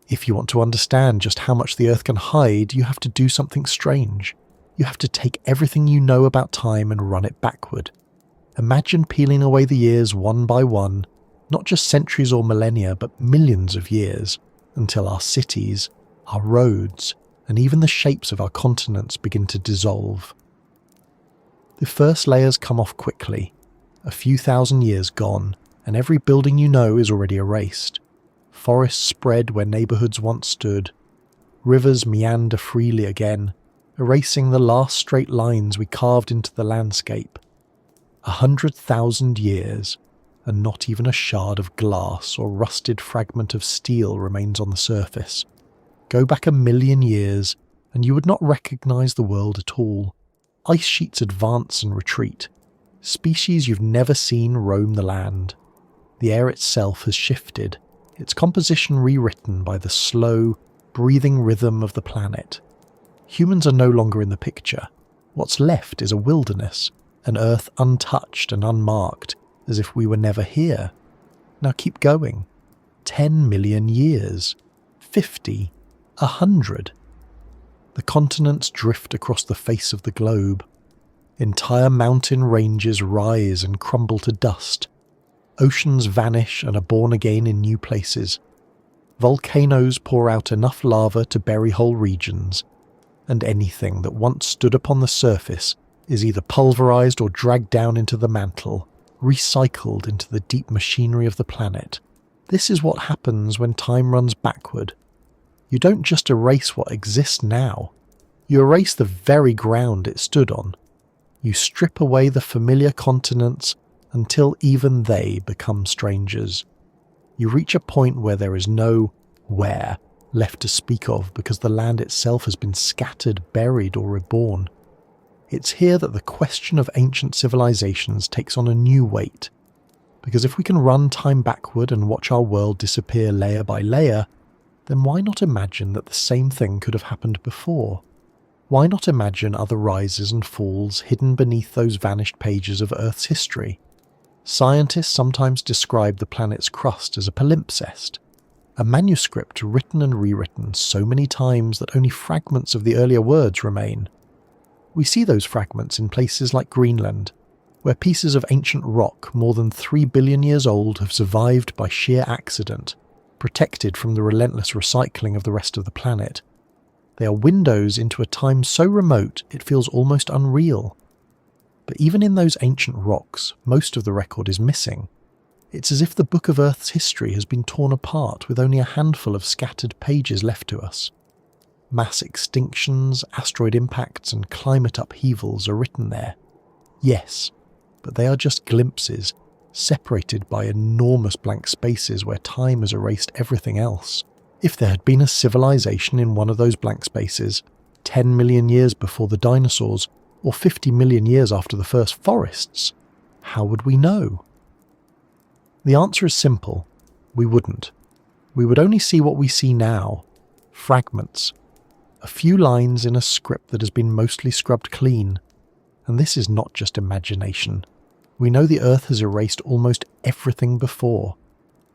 Speaker 1: If you want to understand just how much the Earth can hide, you have to do something strange. You have to take everything you know about time and run it backward. Imagine peeling away the years one by one, not just centuries or millennia, but millions of years, until our cities, our roads, and even the shapes of our continents begin to dissolve. The first layers come off quickly, a few thousand years gone, and every building you know is already erased. Forests spread where neighbourhoods once stood. Rivers meander freely again, erasing the last straight lines we carved into the landscape. 100,000 years, and not even a shard of glass or rusted fragment of steel remains on the surface. Go back 1,000,000 years, and you would not recognise the world at all. Ice sheets advance and retreat. Species you've never seen roam the land. The air itself has shifted, its composition rewritten by the slow, breathing rhythm of the planet. Humans are no longer in the picture. What's left is a wilderness, an Earth untouched and unmarked, as if we were never here. Now keep going. 10 million years. 50. 100. The continents drift across the face of the globe. Entire mountain ranges rise and crumble to dust. Oceans vanish and are born again in new places. Volcanoes pour out enough lava to bury whole regions, and anything that once stood upon the surface is either pulverized or dragged down into the mantle, recycled into the deep machinery of the planet. This is what happens when time runs backward. You don't just erase what exists now. You erase the very ground it stood on. You strip away the familiar continents until even they become strangers. You reach a point where there is no where left to speak of because the land itself has been scattered, buried, or reborn. It's here that the question of ancient civilizations takes on a new weight. Because if we can run time backward and watch our world disappear layer by layer, then why not imagine that the same thing could have happened before? Why not imagine other rises and falls hidden beneath those vanished pages of Earth's history? Scientists sometimes describe the planet's crust as a palimpsest, a manuscript written and rewritten so many times that only fragments of the earlier words remain. We see those fragments in places like Greenland, where pieces of ancient rock more than 3 billion years old have survived by sheer accident, protected from the relentless recycling of the rest of the planet. They are windows into a time so remote it feels almost unreal. But even in those ancient rocks, most of the record is missing. It's as if the book of Earth's history has been torn apart with only a handful of scattered pages left to us. Mass extinctions, asteroid impacts, and climate upheavals are written there. Yes, but they are just glimpses, separated by enormous blank spaces where time has erased everything else. If there had been a civilization in one of those blank spaces, 10 million years before the dinosaurs, or 50 million years after the first forests, how would we know? The answer is simple. We wouldn't. We would only see what we see now. Fragments. A few lines in a script that has been mostly scrubbed clean. And this is not just imagination. We know the Earth has erased almost everything before.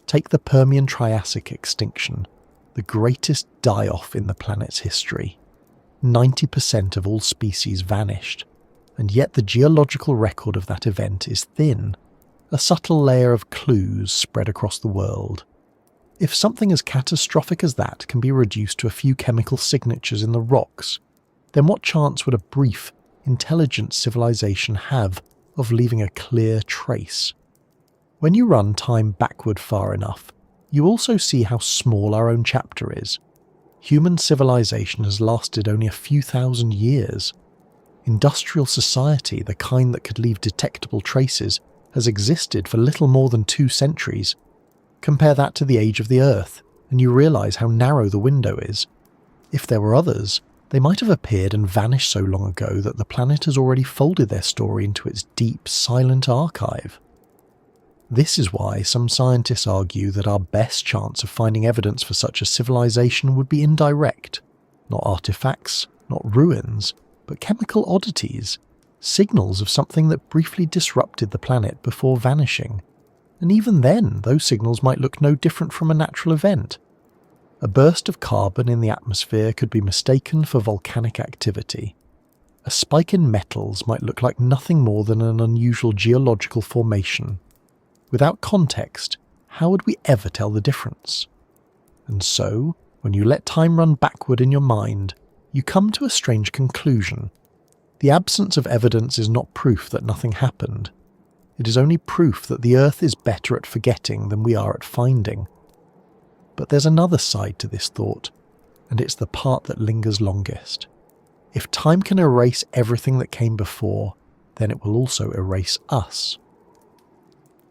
Speaker 1: Take the Permian-Triassic extinction, the greatest die-off in the planet's history. 90% of all species vanished, and yet the geological record of that event is thin, a subtle layer of clues spread across the world. If something as catastrophic as that can be reduced to a few chemical signatures in the rocks, then what chance would a brief, intelligent civilization have of leaving a clear trace? When you run time backward far enough, you also see how small our own chapter is. Human civilization has lasted only a few thousand years. Industrial society, the kind that could leave detectable traces, has existed for little more than 2 centuries. Compare that to the age of the Earth, and you realise how narrow the window is. If there were others, they might have appeared and vanished so long ago that the planet has already folded their story into its deep, silent archive. This is why some scientists argue that our best chance of finding evidence for such a civilization would be indirect. Not artifacts, not ruins, but chemical oddities, signals of something that briefly disrupted the planet before vanishing. And even then, those signals might look no different from a natural event. A burst of carbon in the atmosphere could be mistaken for volcanic activity. A spike in metals might look like nothing more than an unusual geological formation. Without context, how would we ever tell the difference? And so, when you let time run backward in your mind, you come to a strange conclusion. The absence of evidence is not proof that nothing happened. It is only proof that the Earth is better at forgetting than we are at finding. But there's another side to this thought, and it's the part that lingers longest. If time can erase everything that came before, then it will also erase us.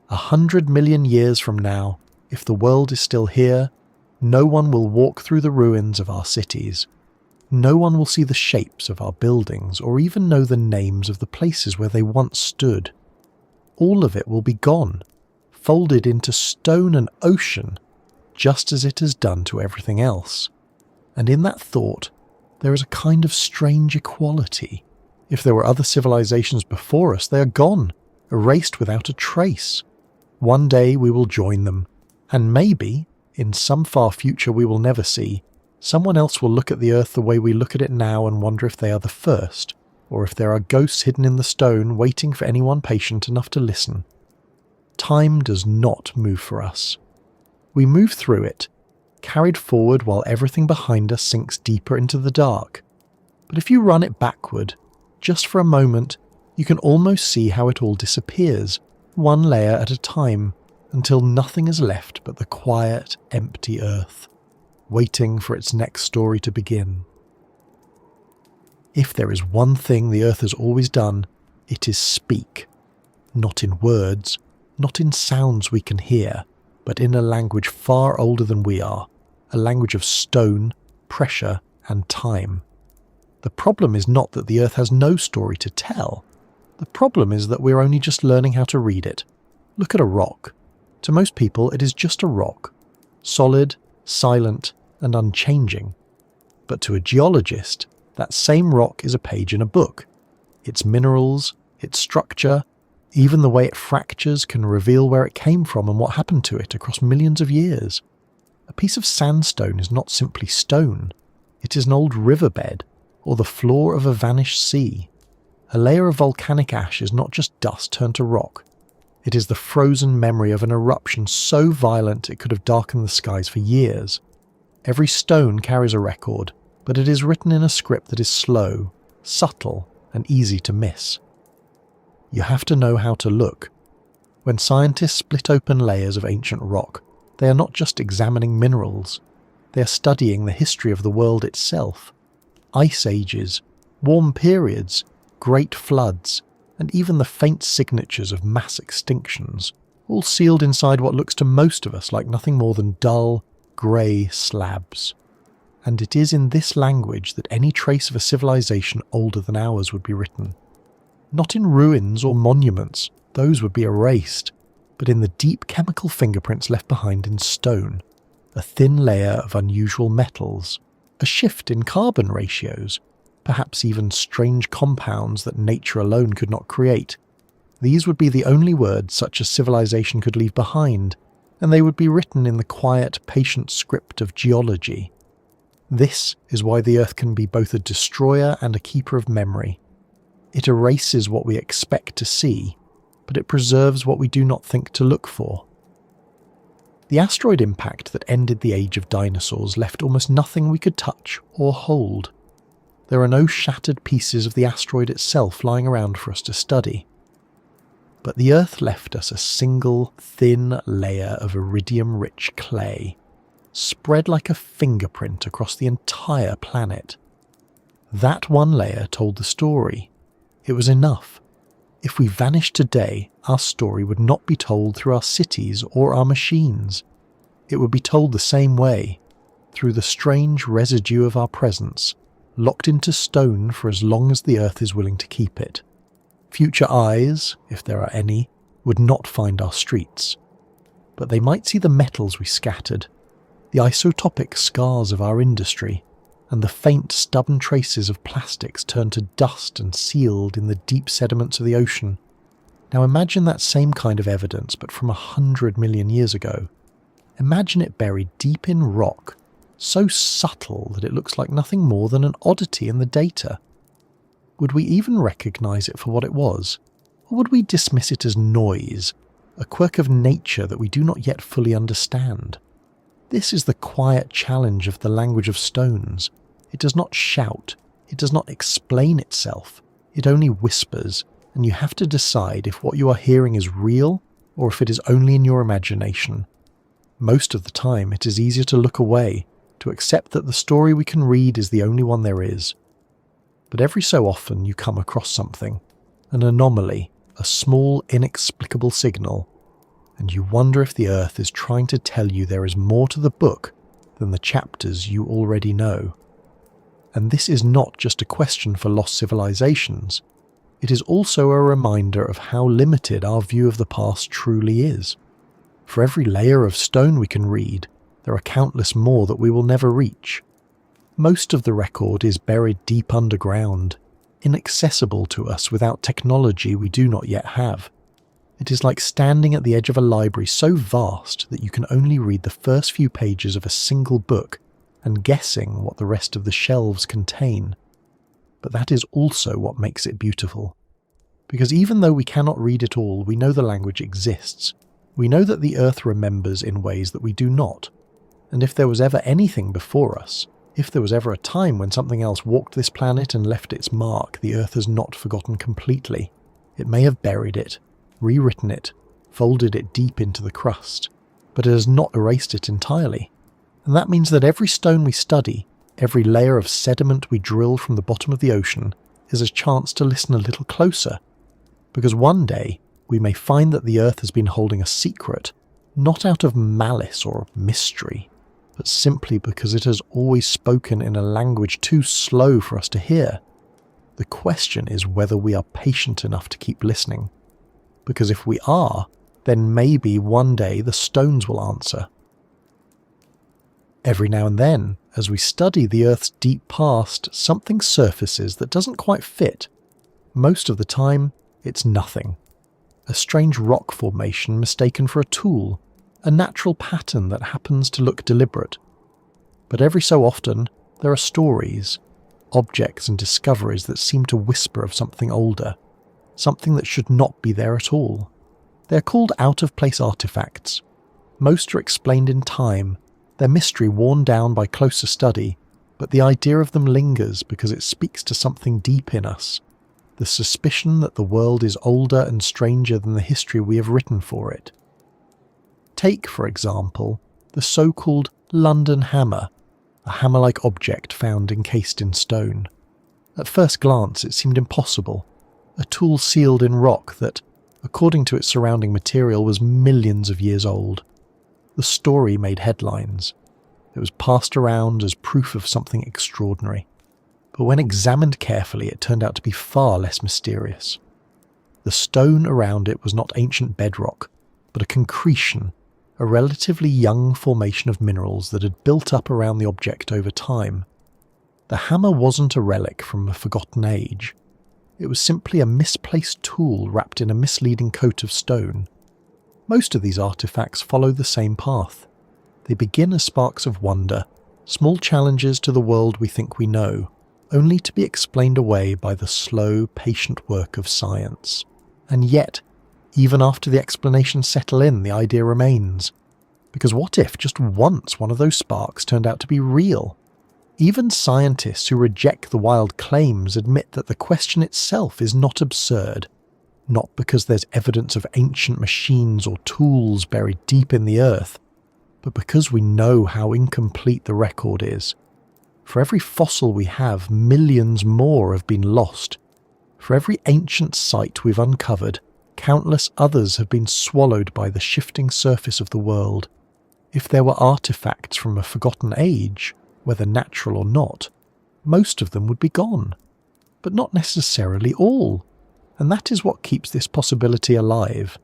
Speaker 1: 100 million years from now, if the world is still here, no one will walk through the ruins of our cities. No one will see the shapes of our buildings or even know the names of the places where they once stood. All of it will be gone, folded into stone and ocean, just as it has done to everything else. And in that thought, there is a kind of strange equality. If there were other civilizations before us, they are gone, erased without a trace. One day we will join them, and maybe, in some far future we will never see, someone else will look at the Earth the way we look at it now and wonder if they are the first, or if there are ghosts hidden in the stone waiting for anyone patient enough to listen. Time does not move for us. We move through it, carried forward while everything behind us sinks deeper into the dark. But if you run it backward, just for a moment, you can almost see how it all disappears, one layer at a time, until nothing is left but the quiet, empty Earth, waiting for its next story to begin. If there is one thing the Earth has always done, it is speak. Not in words, not in sounds we can hear, but in a language far older than we are, a language of stone, pressure, and time. The problem is not that the Earth has no story to tell. The problem is that we're only just learning how to read it. Look at a rock. To most people, it is just a rock. Solid, silent, and unchanging. But to a geologist, that same rock is a page in a book. Its minerals, its structure, even the way it fractures can reveal where it came from and what happened to it across millions of years. A piece of sandstone is not simply stone. It is an old riverbed, or the floor of a vanished sea. A layer of volcanic ash is not just dust turned to rock. It is the frozen memory of an eruption so violent it could have darkened the skies for years. Every stone carries a record, but it is written in a script that is slow, subtle, and easy to miss. You have to know how to look. When scientists split open layers of ancient rock, they are not just examining minerals. They are studying the history of the world itself. ice ages, warm periods, great floods, and even the faint signatures of mass extinctions, all sealed inside what looks to most of us like nothing more than dull, grey slabs. And it is in this language that any trace of a civilization older than ours would be written. Not in ruins or monuments, those would be erased, but in the deep chemical fingerprints left behind in stone, a thin layer of unusual metals, a shift in carbon ratios, perhaps even strange compounds that nature alone could not create. These would be the only words such a civilization could leave behind, and they would be written in the quiet, patient script of geology. This is why the Earth can be both a destroyer and a keeper of memory. It erases what we expect to see, but it preserves what we do not think to look for. The asteroid impact that ended the age of dinosaurs left almost nothing we could touch or hold. There are no shattered pieces of the asteroid itself lying around for us to study. But the Earth left us a single, thin layer of iridium-rich clay, spread like a fingerprint across the entire planet. That one layer told the story. It was enough. If we vanished today, our story would not be told through our cities or our machines. It would be told the same way, through the strange residue of our presence, locked into stone for as long as the Earth is willing to keep it. Future eyes, if there are any, would not find our streets. But they might see the metals we scattered, the isotopic scars of our industry, and the faint, stubborn traces of plastics turned to dust and sealed in the deep sediments of the ocean. Now imagine that same kind of evidence, but from 100 million years ago. Imagine it buried deep in rock, so subtle that it looks like nothing more than an oddity in the data. Would we even recognise it for what it was? Or would we dismiss it as noise, a quirk of nature that we do not yet fully understand? This is the quiet challenge of the language of stones. It does not shout, it does not explain itself, it only whispers, and you have to decide if what you are hearing is real or if it is only in your imagination. Most of the time it is easier to look away, to accept that the story we can read is the only one there is. But every so often you come across something, an anomaly, a small inexplicable signal, and you wonder if the Earth is trying to tell you there is more to the book than the chapters you already know. And this is not just a question for lost civilizations. It is also a reminder of how limited our view of the past truly is. For every layer of stone we can read, there are countless more that we will never reach. Most of the record is buried deep underground, inaccessible to us without technology we do not yet have. It is like standing at the edge of a library so vast that you can only read the first few pages of a single book and guessing what the rest of the shelves contain. But that is also what makes it beautiful. Because even though we cannot read it all, we know the language exists. We know that the Earth remembers in ways that we do not. And if there was ever anything before us, if there was ever a time when something else walked this planet and left its mark, the Earth has not forgotten completely. It may have buried it, rewritten it, folded it deep into the crust, but it has not erased it entirely. And that means that every stone we study, every layer of sediment we drill from the bottom of the ocean, is a chance to listen a little closer. Because one day, we may find that the Earth has been holding a secret, not out of malice or mystery, but simply because it has always spoken in a language too slow for us to hear. The question is whether we are patient enough to keep listening. Because if we are, then maybe one day the stones will answer. Every now and then, as we study the Earth's deep past, something surfaces that doesn't quite fit. Most of the time, it's nothing. A strange rock formation mistaken for a tool, a natural pattern that happens to look deliberate. But every so often, there are stories, objects and discoveries that seem to whisper of something older, something that should not be there at all. They are called out-of-place artifacts. Most are explained in time, their mystery worn down by closer study, but the idea of them lingers because it speaks to something deep in us, the suspicion that the world is older and stranger than the history we have written for it. Take, for example, the so-called London Hammer, a hammer-like object found encased in stone. At first glance it seemed impossible, a tool sealed in rock that, according to its surrounding material, was millions of years old. The story made headlines. It was passed around as proof of something extraordinary. But when examined carefully, it turned out to be far less mysterious. The stone around it was not ancient bedrock, but a concretion, a relatively young formation of minerals that had built up around the object over time. The hammer wasn't a relic from a forgotten age. It was simply a misplaced tool wrapped in a misleading coat of stone. Most of these artifacts follow the same path. They begin as sparks of wonder, small challenges to the world we think we know, only to be explained away by the slow, patient work of science. And yet, even after the explanations settle in, the idea remains. Because what if just once one of those sparks turned out to be real? Even scientists who reject the wild claims admit that the question itself is not absurd, not because there's evidence of ancient machines or tools buried deep in the earth, but because we know how incomplete the record is. For every fossil we have, millions more have been lost. For every ancient site we've uncovered, countless others have been swallowed by the shifting surface of the world. If there were artifacts from a forgotten age, whether natural or not, most of them would be gone. But not necessarily all. And that is what keeps this possibility alive.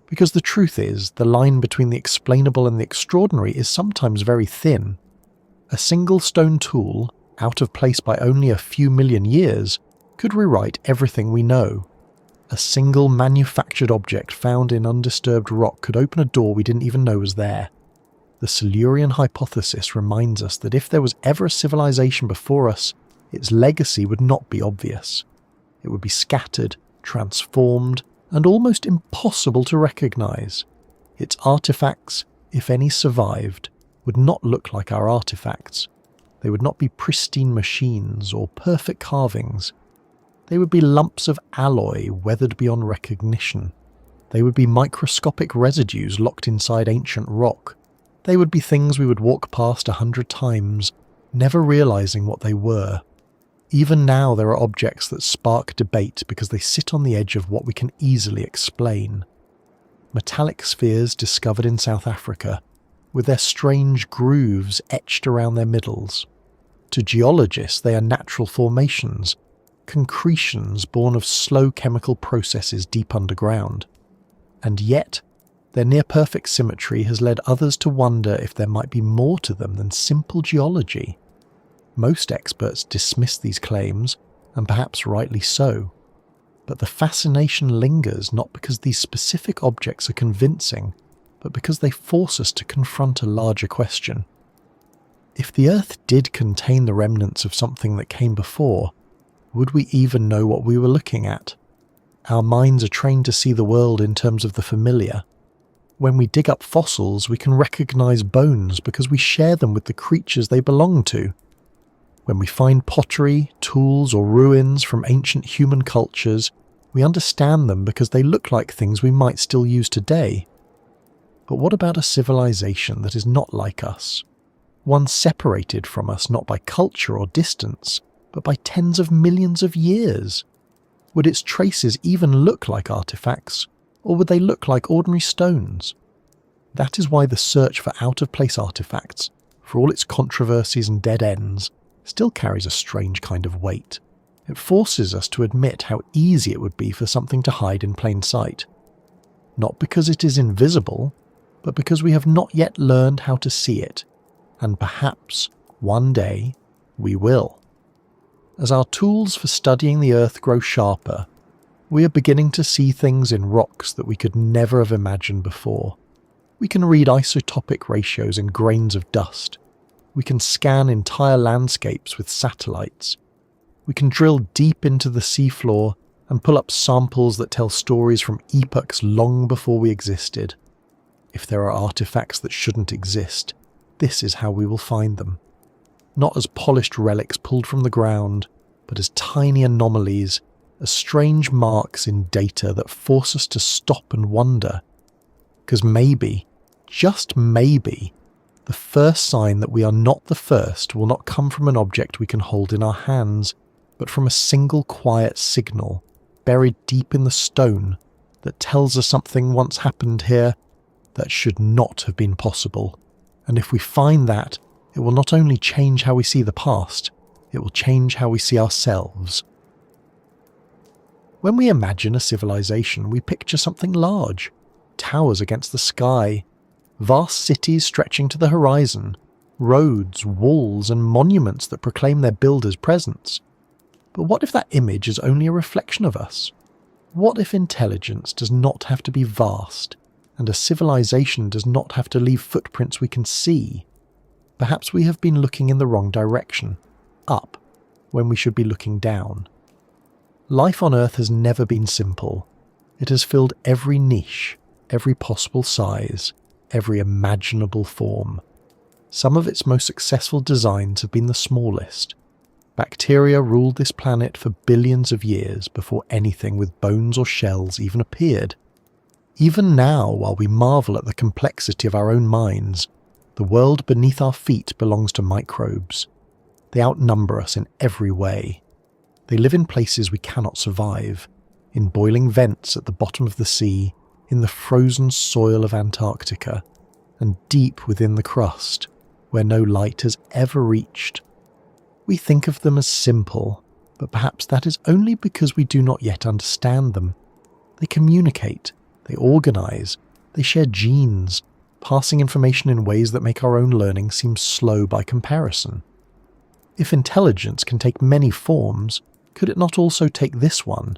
Speaker 1: Because the truth is, the line between the explainable and the extraordinary is sometimes very thin. A single stone tool, out of place by only a few million years, could rewrite everything we know. A single manufactured object found in undisturbed rock could open a door we didn't even know was there. The Silurian hypothesis reminds us that if there was ever a civilization before us, its legacy would not be obvious. It would be scattered, transformed, and almost impossible to recognize. Its artifacts, if any survived, would not look like our artifacts. They would not be pristine machines or perfect carvings. They would be lumps of alloy weathered beyond recognition. They would be microscopic residues locked inside ancient rock. They would be things we would walk past 100 times, never realizing what they were. Even now there are objects that spark debate because they sit on the edge of what we can easily explain. Metallic spheres discovered in South Africa, with their strange grooves etched around their middles. To geologists they are natural formations, concretions born of slow chemical processes deep underground. And yet, their near-perfect symmetry has led others to wonder if there might be more to them than simple geology. Most experts dismiss these claims, and perhaps rightly so. But the fascination lingers not because these specific objects are convincing, but because they force us to confront a larger question. If the Earth did contain the remnants of something that came before, would we even know what we were looking at? Our minds are trained to see the world in terms of the familiar. When we dig up fossils, we can recognize bones because we share them with the creatures they belong to. When we find pottery, tools, or ruins from ancient human cultures, we understand them because they look like things we might still use today. But what about a civilization that is not like us? One separated from us not by culture or distance, but by tens of millions of years? Would its traces even look like artifacts, or would they look like ordinary stones? That is why the search for out-of-place artifacts, for all its controversies and dead ends, still carries a strange kind of weight. It forces us to admit how easy it would be for something to hide in plain sight. Not because it is invisible, but because we have not yet learned how to see it, and perhaps, one day, we will. As our tools for studying the Earth grow sharper, we are beginning to see things in rocks that we could never have imagined before. We can read isotopic ratios in grains of dust. We can scan entire landscapes with satellites. We can drill deep into the seafloor and pull up samples that tell stories from epochs long before we existed. If there are artifacts that shouldn't exist, this is how we will find them. Not as polished relics pulled from the ground, but as tiny anomalies, as strange marks in data that force us to stop and wonder. Because maybe, just maybe, The first sign that we are not the first will not come from an object we can hold in our hands, but from a single quiet signal buried deep in the stone that tells us something once happened here that should not have been possible. And if we find that, it will not only change how we see the past, it will change how we see ourselves. When we imagine a civilization, we picture something large, towers against the sky, vast cities stretching to the horizon, roads, walls, and monuments that proclaim their builders' presence. But what if that image is only a reflection of us? What if intelligence does not have to be vast, and a civilization does not have to leave footprints we can see? Perhaps we have been looking in the wrong direction, up, when we should be looking down. Life on Earth has never been simple. It has filled every niche, every possible size, every imaginable form. Some of its most successful designs have been the smallest. Bacteria ruled this planet for billions of years before anything with bones or shells even appeared. Even now, while we marvel at the complexity of our own minds, the world beneath our feet belongs to microbes. They outnumber us in every way. They live in places we cannot survive, in boiling vents at the bottom of the sea, in the frozen soil of Antarctica, and deep within the crust, where no light has ever reached. We think of them as simple, but perhaps that is only because we do not yet understand them. They communicate, they organize, they share genes, passing information in ways that make our own learning seem slow by comparison. If intelligence can take many forms, could it not also take this one,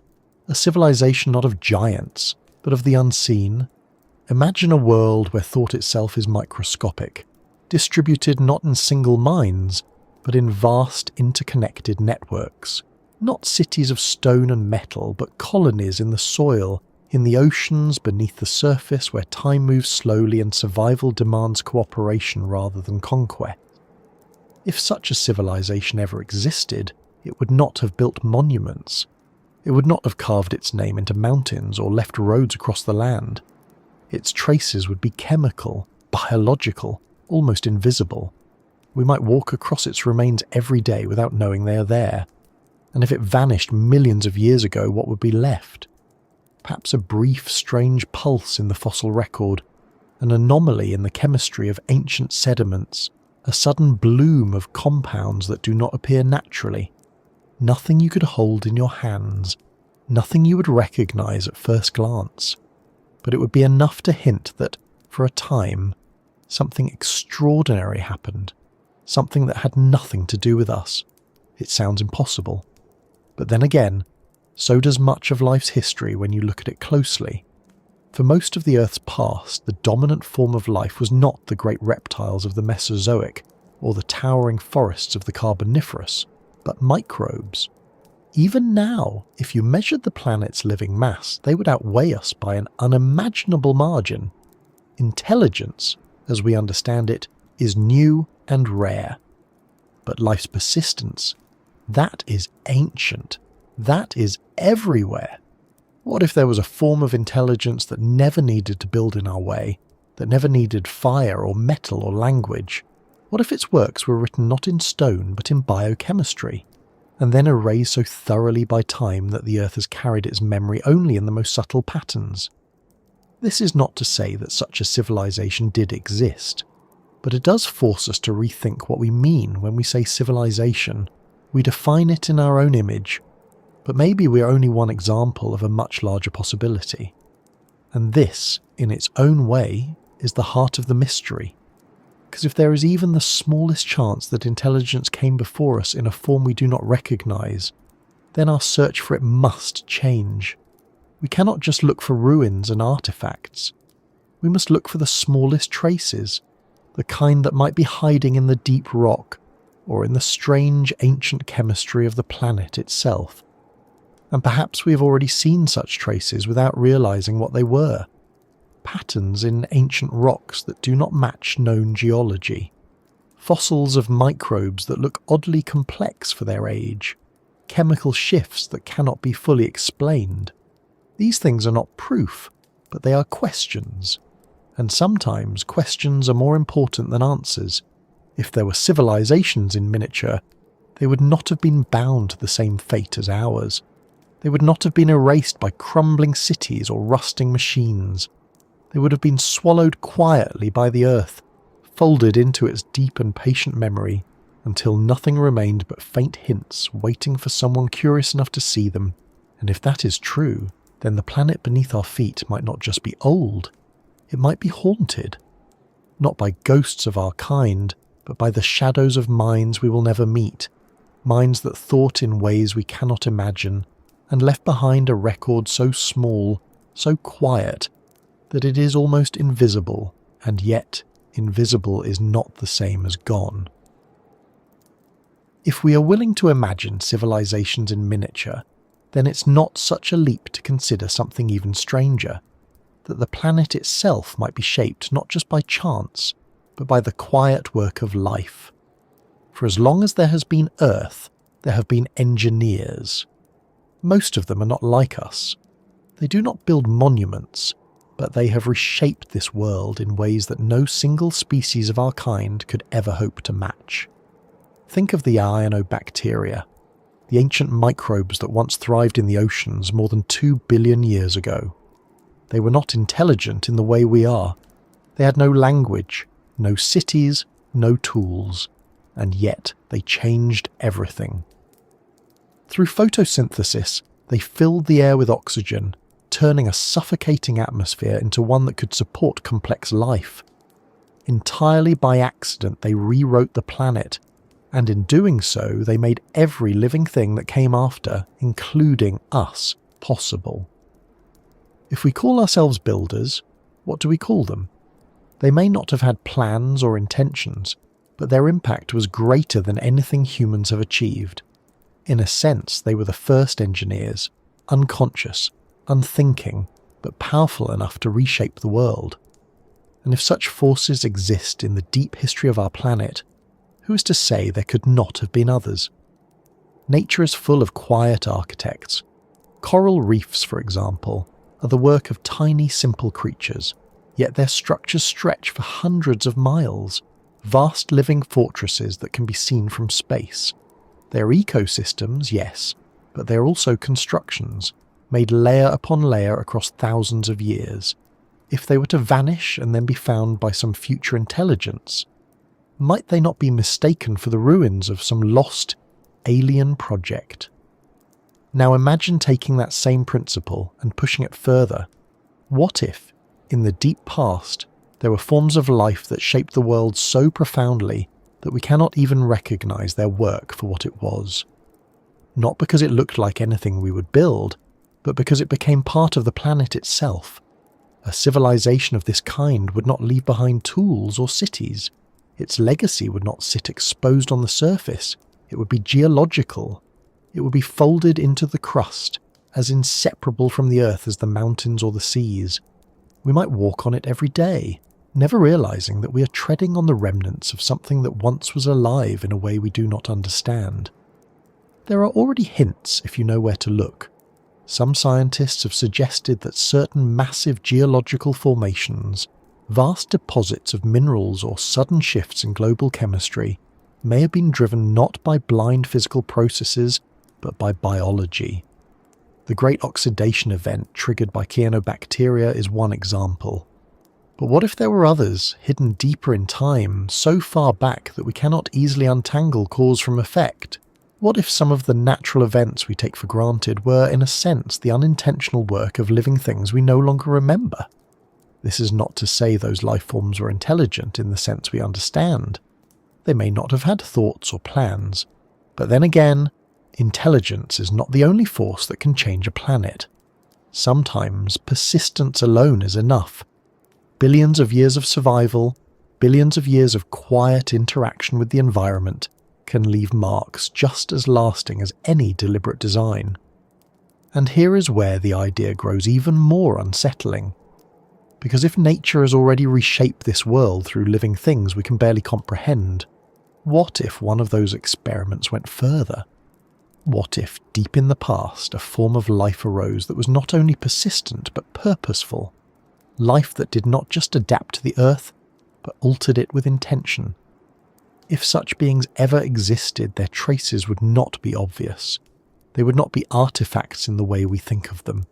Speaker 1: a civilization not of giants, but of the unseen? Imagine a world where thought itself is microscopic, distributed not in single minds, but in vast interconnected networks. Not cities of stone and metal, but colonies in the soil, in the oceans beneath the surface where time moves slowly and survival demands cooperation rather than conquest. If such a civilization ever existed, it would not have built monuments. It would not have carved its name into mountains or left roads across the land. Its traces would be chemical, biological, almost invisible. We might walk across its remains every day without knowing they are there. And if it vanished millions of years ago, what would be left? Perhaps a brief, strange pulse in the fossil record, an anomaly in the chemistry of ancient sediments, a sudden bloom of compounds that do not appear naturally. Nothing you could hold in your hands, nothing you would recognize at first glance. But it would be enough to hint that, for a time, something extraordinary happened, something that had nothing to do with us. It sounds impossible. But then again, so does much of life's history when you look at it closely. For most of the Earth's past, the dominant form of life was not the great reptiles of the Mesozoic or the towering forests of the Carboniferous, but microbes. Even now, if you measured the planet's living mass, they would outweigh us by an unimaginable margin. Intelligence, as we understand it, is new and rare. But life's persistence, that is ancient. That is everywhere. What if there was a form of intelligence that never needed to build in our way, that never needed fire or metal or language? What if its works were written not in stone but in biochemistry, and then erased so thoroughly by time that the Earth has carried its memory only in the most subtle patterns? This is not to say that such a civilization did exist, but it does force us to rethink what we mean when we say civilization. We define it in our own image, but maybe we are only one example of a much larger possibility. And this, in its own way, is the heart of the mystery. Because if there is even the smallest chance that intelligence came before us in a form we do not recognize, then our search for it must change. We cannot just look for ruins and artifacts. We must look for the smallest traces, the kind that might be hiding in the deep rock or in the strange ancient chemistry of the planet itself. And perhaps we have already seen such traces without realizing what they were. Patterns in ancient rocks that do not match known geology. Fossils of microbes that look oddly complex for their age. Chemical shifts that cannot be fully explained. These things are not proof, but they are questions. And sometimes questions are more important than answers. If there were civilizations in miniature, they would not have been bound to the same fate as ours. They would not have been erased by crumbling cities or rusting machines. They would have been swallowed quietly by the earth, folded into its deep and patient memory, until nothing remained but faint hints waiting for someone curious enough to see them. And if that is true, then the planet beneath our feet might not just be old, it might be haunted. Not by ghosts of our kind, but by the shadows of minds we will never meet, minds that thought in ways we cannot imagine, and left behind a record so small, so quiet, that it is almost invisible, and yet invisible is not the same as gone. If we are willing to imagine civilizations in miniature, then it's not such a leap to consider something even stranger, that the planet itself might be shaped not just by chance, but by the quiet work of life. For as long as there has been Earth, there have been engineers. Most of them are not like us. They do not build monuments, but they have reshaped this world in ways that no single species of our kind could ever hope to match. Think of the cyanobacteria, the ancient microbes that once thrived in the oceans more than 2 billion years ago. They were not intelligent in the way we are. They had no language, no cities, no tools, and yet they changed everything. Through photosynthesis, they filled the air with oxygen, turning a suffocating atmosphere into one that could support complex life. Entirely by accident, they rewrote the planet, and in doing so, they made every living thing that came after, including us, possible. If we call ourselves builders, what do we call them? They may not have had plans or intentions, but their impact was greater than anything humans have achieved. In a sense, they were the first engineers, unconscious, unthinking, but powerful enough to reshape the world. And if such forces exist in the deep history of our planet, who is to say there could not have been others? Nature is full of quiet architects. Coral reefs, for example, are the work of tiny, simple creatures, yet their structures stretch for hundreds of miles, vast living fortresses that can be seen from space. They are ecosystems, yes, but they are also constructions, made layer upon layer across thousands of years. If they were to vanish and then be found by some future intelligence, might they not be mistaken for the ruins of some lost alien project? Now imagine taking that same principle and pushing it further. What if, in the deep past, there were forms of life that shaped the world so profoundly that we cannot even recognize their work for what it was? Not because it looked like anything we would build, but because it became part of the planet itself. A civilization of this kind would not leave behind tools or cities. Its legacy would not sit exposed on the surface. It would be geological. It would be folded into the crust, as inseparable from the earth as the mountains or the seas. We might walk on it every day, never realizing that we are treading on the remnants of something that once was alive in a way we do not understand. There are already hints if you know where to look. Some scientists have suggested that certain massive geological formations, vast deposits of minerals or sudden shifts in global chemistry, may have been driven not by blind physical processes, but by biology. The Great Oxidation Event triggered by cyanobacteria is one example. But what if there were others, hidden deeper in time, so far back that we cannot easily untangle cause from effect? What if some of the natural events we take for granted were, in a sense, the unintentional work of living things we no longer remember? This is not to say those life forms were intelligent in the sense we understand. They may not have had thoughts or plans. But then again, intelligence is not the only force that can change a planet. Sometimes persistence alone is enough. Billions of years of survival, billions of years of quiet interaction with the environment can leave marks just as lasting as any deliberate design. And here is where the idea grows even more unsettling. Because if nature has already reshaped this world through living things we can barely comprehend, what if one of those experiments went further? What if, deep in the past, a form of life arose that was not only persistent but purposeful? life that did not just adapt to the Earth, but altered it with intention. If such beings ever existed, their traces would not be obvious. They would not be artifacts in the way we think of them.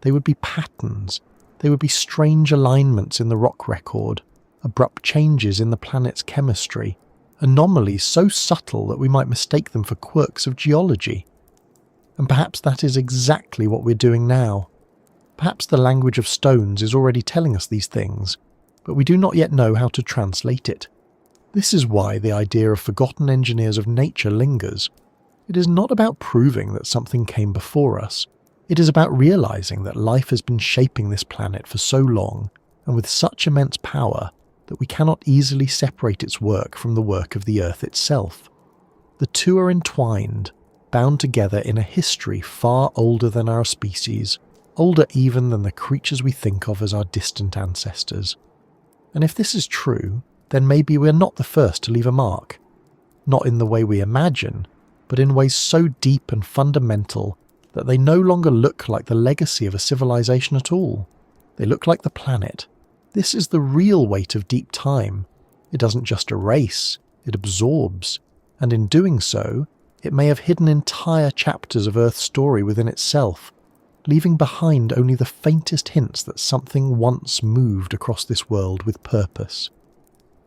Speaker 1: They would be patterns. They would be strange alignments in the rock record, abrupt changes in the planet's chemistry, anomalies so subtle that we might mistake them for quirks of geology. And perhaps that is exactly what we're doing now. Perhaps the language of stones is already telling us these things, but we do not yet know how to translate it. This is why the idea of forgotten engineers of nature lingers. It is not about proving that something came before us. It is about realizing that life has been shaping this planet for so long, and with such immense power, that we cannot easily separate its work from the work of the Earth itself. The two are entwined, bound together in a history far older than our species, older even than the creatures we think of as our distant ancestors. And if this is true, then maybe we're not the first to leave a mark. Not in the way we imagine, but in ways so deep and fundamental that they no longer look like the legacy of a civilization at all. They look like the planet. This is the real weight of deep time. It doesn't just erase, it absorbs, and in doing so, it may have hidden entire chapters of Earth's story within itself, leaving behind only the faintest hints that something once moved across this world with purpose.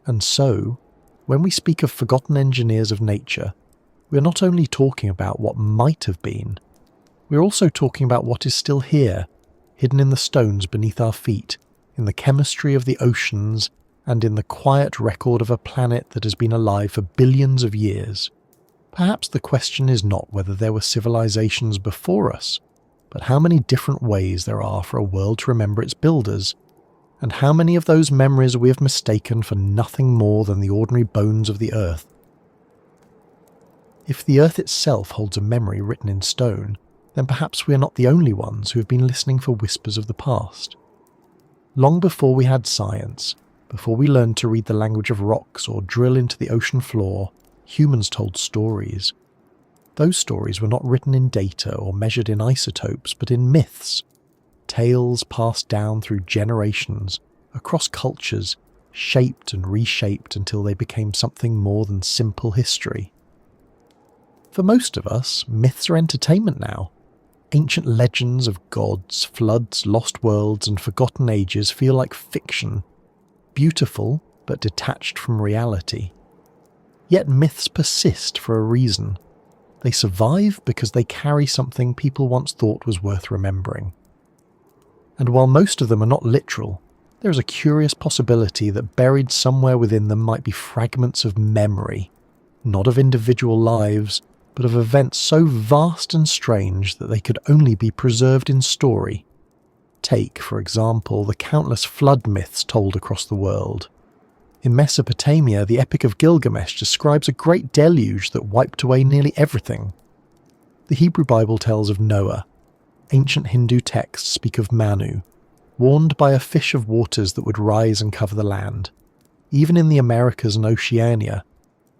Speaker 1: And so, when we speak of forgotten engineers of nature, we're not only talking about what might have been, we're also talking about what is still here, hidden in the stones beneath our feet, in the chemistry of the oceans, and in the quiet record of a planet that has been alive for billions of years. Perhaps the question is not whether there were civilizations before us, but how many different ways there are for a world to remember its builders, and how many of those memories we have mistaken for nothing more than the ordinary bones of the Earth. If the Earth itself holds a memory written in stone, then perhaps we are not the only ones who have been listening for whispers of the past. Long before we had science, before we learned to read the language of rocks or drill into the ocean floor, humans told stories. Those stories were not written in data or measured in isotopes, but in myths. Tales passed down through generations, across cultures, shaped and reshaped until they became something more than simple history. For most of us, myths are entertainment now. Ancient legends of gods, floods, lost worlds, and forgotten ages feel like fiction, beautiful but detached from reality. Yet myths persist for a reason. They survive because they carry something people once thought was worth remembering. And while most of them are not literal, there is a curious possibility that buried somewhere within them might be fragments of memory, not of individual lives, but of events so vast and strange that they could only be preserved in story. Take, for example, the countless flood myths told across the world. In Mesopotamia, the Epic of Gilgamesh describes a great deluge that wiped away nearly everything. The Hebrew Bible tells of Noah. Ancient Hindu texts speak of Manu, warned by a fish of waters that would rise and cover the land. Even in the Americas and Oceania,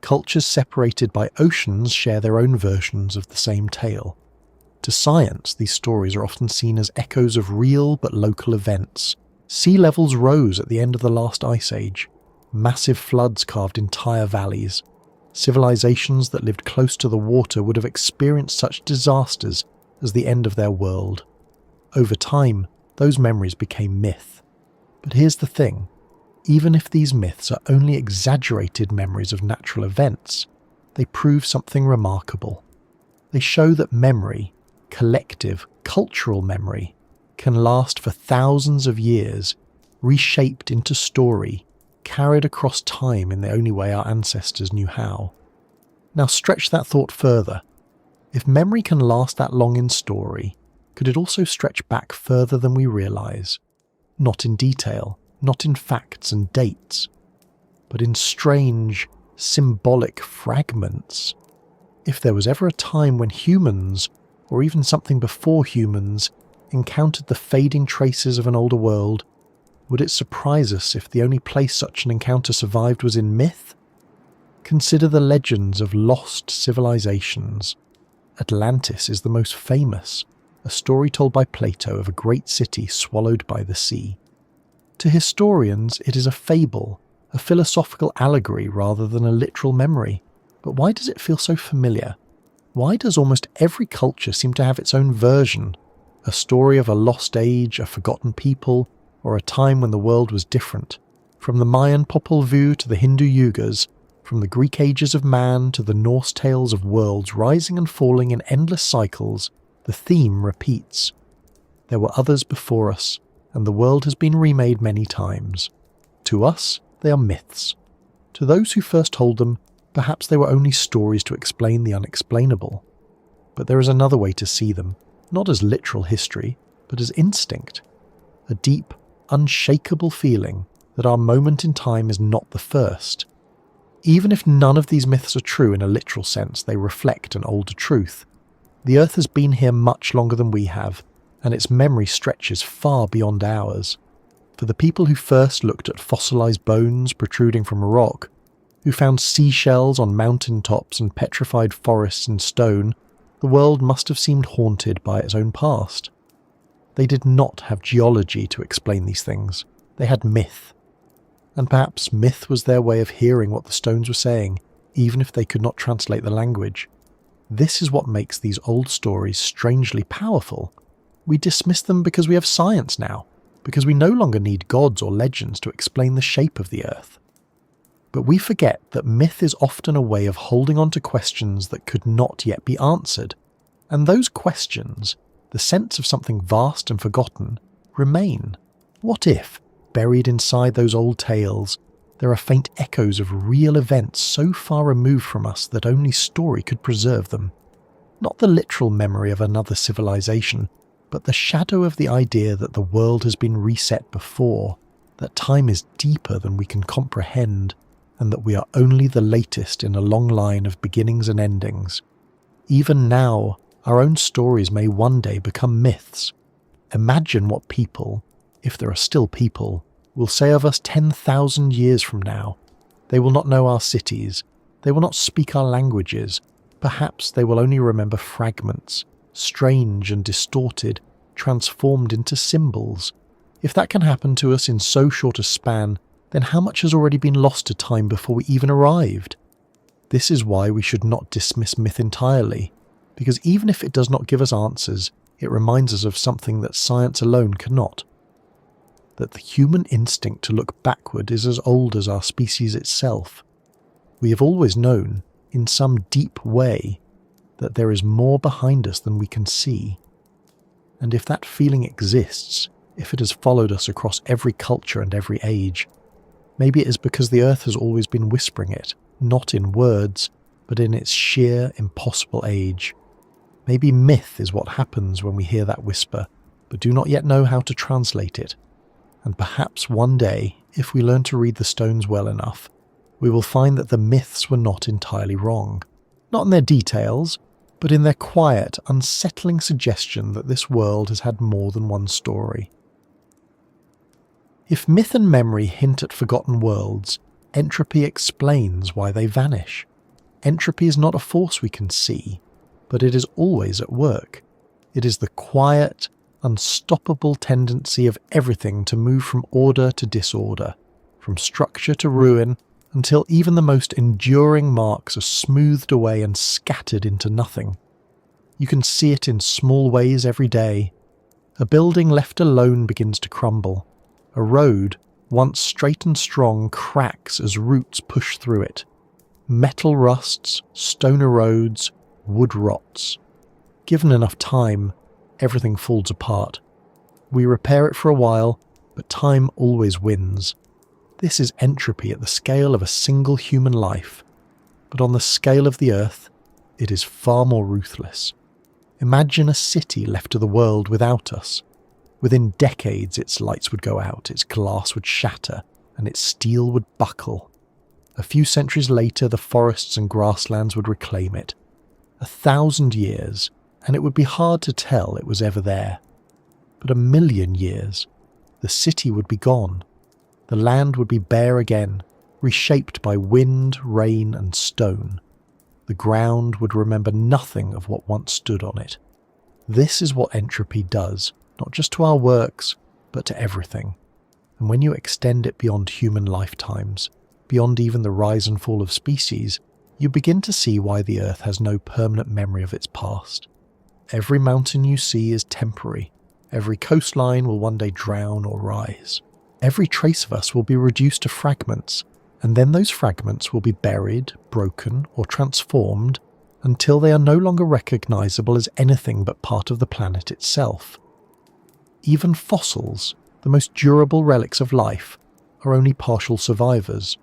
Speaker 1: cultures separated by oceans share their own versions of the same tale. To science, these stories are often seen as echoes of real but local events. Sea levels rose at the end of the last ice age. Massive floods carved entire valleys. Civilizations that lived close to the water would have experienced such disasters as the end of their world. Over time, those memories became myth. But here's the thing. Even if these myths are only exaggerated memories of natural events, they prove something remarkable. They show that memory, collective, cultural memory, can last for thousands of years, reshaped into story, carried across time in the only way our ancestors knew how. Now stretch that thought further. If memory can last that long in story, could it also stretch back further than we realise? Not in detail, not in facts and dates, but in strange, symbolic fragments. If there was ever a time when humans, or even something before humans, encountered the fading traces of an older world, would it surprise us if the only place such an encounter survived was in myth? Consider the legends of lost civilizations. Atlantis is the most famous, a story told by Plato of a great city swallowed by the sea. To historians, it is a fable, a philosophical allegory rather than a literal memory. But why does it feel so familiar? Why does almost every culture seem to have its own version? A story of a lost age, a forgotten people, or a time when the world was different. From the Mayan Popol Vuh to the Hindu Yugas, from the Greek ages of man to the Norse tales of worlds rising and falling in endless cycles, the theme repeats. There were others before us, and the world has been remade many times. To us, they are myths. To those who first told them, perhaps they were only stories to explain the unexplainable. But there is another way to see them, not as literal history, but as instinct. A deep, unshakable feeling that our moment in time is not the first. Even if none of these myths are true in a literal sense, they reflect an older truth. The Earth has been here much longer than we have, and its memory stretches far beyond ours. For the people who first looked at fossilized bones protruding from a rock, who found seashells on mountain tops and petrified forests in stone, the world must have seemed haunted by its own past. They did not have geology to explain these things. They had myth. And perhaps myth was their way of hearing what the stones were saying, even if they could not translate the language. This is what makes these old stories strangely powerful. We dismiss them because we have science now, because we no longer need gods or legends to explain the shape of the Earth. But we forget that myth is often a way of holding on to questions that could not yet be answered. And those questions, the sense of something vast and forgotten, remain. What if, buried inside those old tales, there are faint echoes of real events so far removed from us that only story could preserve them? Not the literal memory of another civilization, but the shadow of the idea that the world has been reset before, that time is deeper than we can comprehend, and that we are only the latest in a long line of beginnings and endings. Even now, our own stories may one day become myths. Imagine what people, if there are still people, will say of us 10,000 years from now. They will not know our cities. They will not speak our languages. Perhaps they will only remember fragments, strange and distorted, transformed into symbols. If that can happen to us in so short a span, then how much has already been lost to time before we even arrived? This is why we should not dismiss myth entirely, because even if it does not give us answers, it reminds us of something that science alone cannot. That the human instinct to look backward is as old as our species itself. We have always known, in some deep way, that there is more behind us than we can see. And if that feeling exists, if it has followed us across every culture and every age, maybe it is because the Earth has always been whispering it, not in words, but in its sheer, impossible age. Maybe myth is what happens when we hear that whisper, but do not yet know how to translate it. And perhaps one day, if we learn to read the stones well enough, we will find that the myths were not entirely wrong. Not in their details, but in their quiet, unsettling suggestion that this world has had more than one story. If myth and memory hint at forgotten worlds, entropy explains why they vanish. Entropy is not a force we can see, but it is always at work. It is the quiet, unstoppable tendency of everything to move from order to disorder, from structure to ruin, until even the most enduring marks are smoothed away and scattered into nothing. You can see it in small ways every day. A building left alone begins to crumble. A road, once straight and strong, cracks as roots push through it. Metal rusts, stone erodes, wood rots. Given enough time, everything falls apart. We repair it for a while, but time always wins. This is entropy at the scale of a single human life, but on the scale of the Earth, it is far more ruthless. Imagine a city left to the world without us. Within decades, its lights would go out, its glass would shatter, and its steel would buckle. A few centuries later, the forests and grasslands would reclaim it. 1,000 years, and it would be hard to tell it was ever there. But 1,000,000 years, the city would be gone. The land would be bare again, reshaped by wind, rain, and stone. The ground would remember nothing of what once stood on it. This is what entropy does, not just to our works, but to everything. And when you extend it beyond human lifetimes, beyond even the rise and fall of species, you begin to see why the Earth has no permanent memory of its past. Every mountain you see is temporary. Every coastline will one day drown or rise. Every trace of us will be reduced to fragments, and then those fragments will be buried, broken, or transformed until they are no longer recognizable as anything but part of the planet itself. Even fossils, the most durable relics of life, are only partial survivors.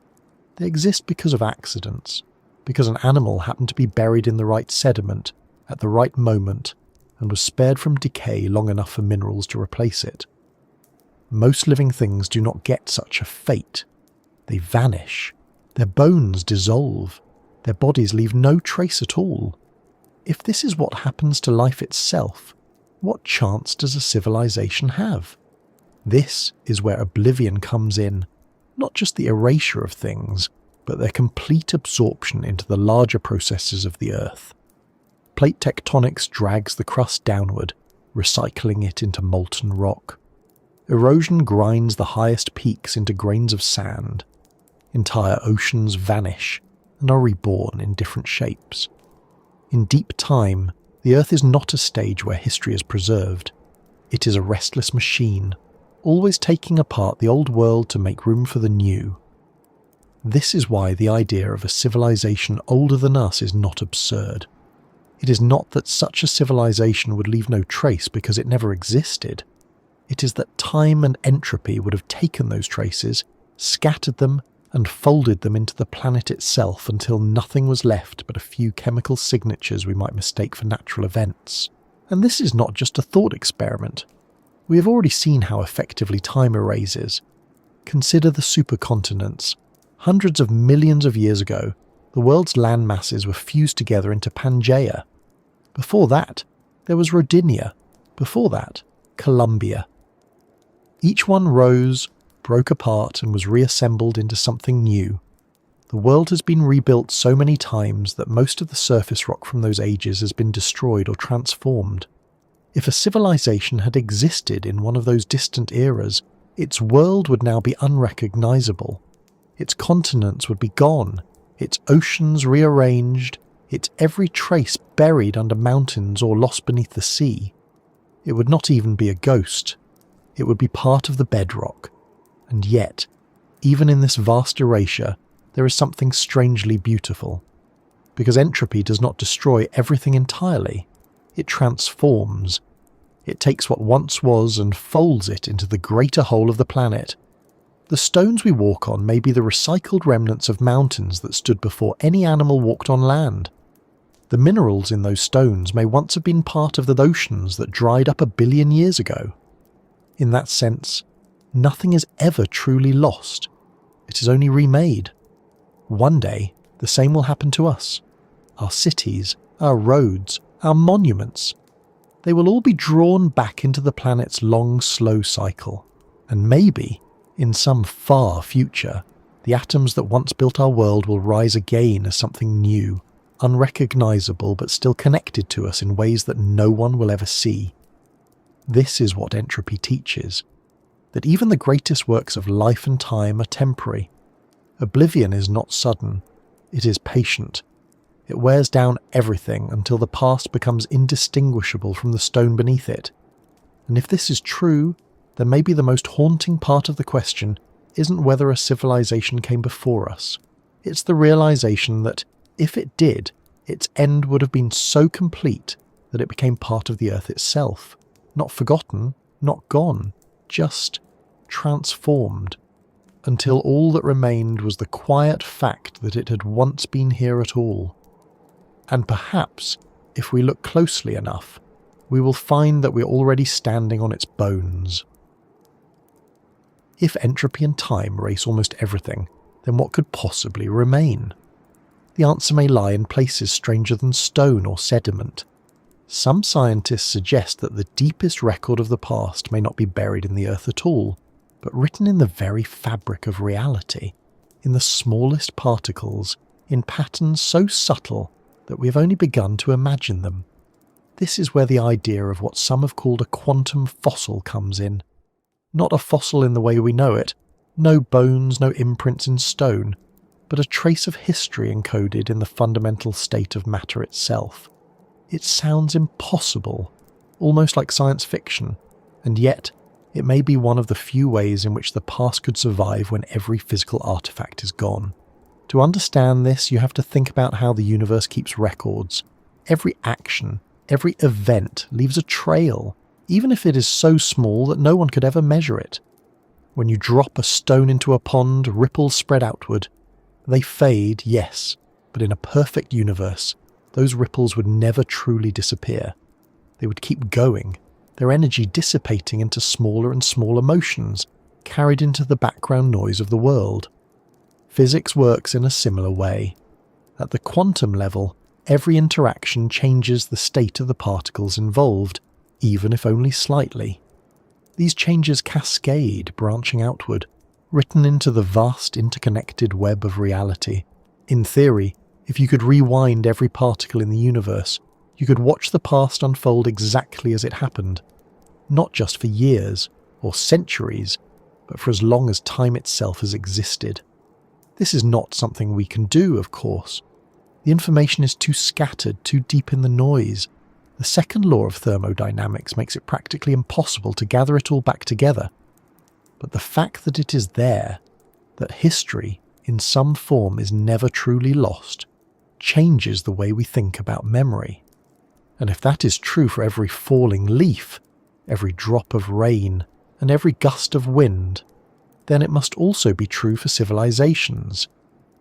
Speaker 1: They exist because of accidents, because an animal happened to be buried in the right sediment at the right moment and was spared from decay long enough for minerals to replace it. Most living things do not get such a fate. They vanish. Their bones dissolve. Their bodies leave no trace at all. If this is what happens to life itself, what chance does a civilization have? This is where oblivion comes in, not just the erasure of things, but their complete absorption into the larger processes of the Earth. Plate tectonics drags the crust downward, recycling it into molten rock. Erosion grinds the highest peaks into grains of sand. Entire oceans vanish and are reborn in different shapes. In deep time, the Earth is not a stage where history is preserved. It is a restless machine, always taking apart the old world to make room for the new. This is why the idea of a civilization older than us is not absurd. It is not that such a civilization would leave no trace because it never existed. It is that time and entropy would have taken those traces, scattered them, and folded them into the planet itself until nothing was left but a few chemical signatures we might mistake for natural events. And this is not just a thought experiment. We have already seen how effectively time erases. Consider the supercontinents. Hundreds of millions of years ago, the world's land masses were fused together into Pangaea. Before that, there was Rodinia. Before that, Columbia. Each one rose, broke apart, and was reassembled into something new. The world has been rebuilt so many times that most of the surface rock from those ages has been destroyed or transformed. If a civilization had existed in one of those distant eras, its world would now be unrecognizable. Its continents would be gone, its oceans rearranged, its every trace buried under mountains or lost beneath the sea. It would not even be a ghost. It would be part of the bedrock. And yet, even in this vast erasure, there is something strangely beautiful. Because entropy does not destroy everything entirely. It transforms. It takes what once was and folds it into the greater whole of the planet. The stones we walk on may be the recycled remnants of mountains that stood before any animal walked on land. The minerals in those stones may once have been part of the oceans that dried up 1 billion years ago. In that sense, nothing is ever truly lost. It is only remade. One day, the same will happen to us. Our cities, our roads, our monuments. They will all be drawn back into the planet's long, slow cycle. And maybe, in some far future, the atoms that once built our world will rise again as something new, unrecognizable but still connected to us in ways that no one will ever see. This is what entropy teaches, that even the greatest works of life and time are temporary. Oblivion is not sudden, it is patient. It wears down everything until the past becomes indistinguishable from the stone beneath it. And if this is true, then maybe the most haunting part of the question isn't whether a civilization came before us. It's the realization that, if it did, its end would have been so complete that it became part of the Earth itself. Not forgotten, not gone, just transformed, until all that remained was the quiet fact that it had once been here at all. And perhaps, if we look closely enough, we will find that we're already standing on its bones. If entropy and time erase almost everything, then what could possibly remain? The answer may lie in places stranger than stone or sediment. Some scientists suggest that the deepest record of the past may not be buried in the Earth at all, but written in the very fabric of reality, in the smallest particles, in patterns so subtle that we have only begun to imagine them. This is where the idea of what some have called a quantum fossil comes in. Not a fossil in the way we know it, no bones, no imprints in stone, but a trace of history encoded in the fundamental state of matter itself. It sounds impossible, almost like science fiction, and yet it may be one of the few ways in which the past could survive when every physical artifact is gone. To understand this, you have to think about how the universe keeps records. Every action, every event leaves a trail, even if it is so small that no one could ever measure it. When you drop a stone into a pond, ripples spread outward. They fade, yes, but in a perfect universe, those ripples would never truly disappear. They would keep going, their energy dissipating into smaller and smaller motions, carried into the background noise of the world. Physics works in a similar way. At the quantum level, every interaction changes the state of the particles involved, even if only slightly. These changes cascade, branching outward, written into the vast interconnected web of reality. In theory, if you could rewind every particle in the universe, you could watch the past unfold exactly as it happened, not just for years or centuries, but for as long as time itself has existed. This is not something we can do, of course. The information is too scattered, too deep in the noise. The second law of thermodynamics makes it practically impossible to gather it all back together. But the fact that it is there, that history, in some form, is never truly lost, changes the way we think about memory. And if that is true for every falling leaf, every drop of rain, and every gust of wind, then it must also be true for civilizations.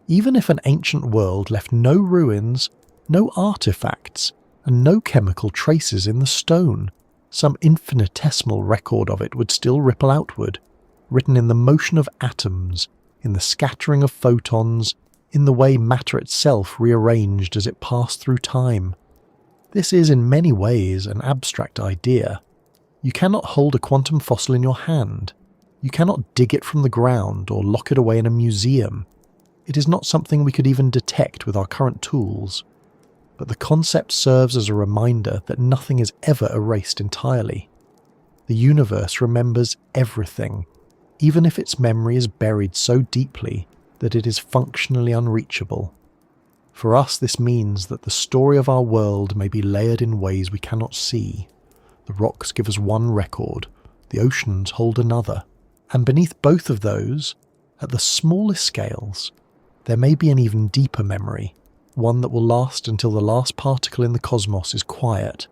Speaker 1: Even if an ancient world left no ruins, no artifacts, and no chemical traces in the stone, some infinitesimal record of it would still ripple outward, written in the motion of atoms, in the scattering of photons, in the way matter itself rearranged as it passed through time. This is in many ways an abstract idea. You cannot hold a quantum fossil in your hand. You cannot dig it from the ground or lock it away in a museum. It is not something we could even detect with our current tools. But the concept serves as a reminder that nothing is ever erased entirely. The universe remembers everything, even if its memory is buried so deeply that it is functionally unreachable. For us, this means that the story of our world may be layered in ways we cannot see. The rocks give us one record, the oceans hold another. And beneath both of those, at the smallest scales, there may be an even deeper memory, one that will last until the last particle in the cosmos is quiet.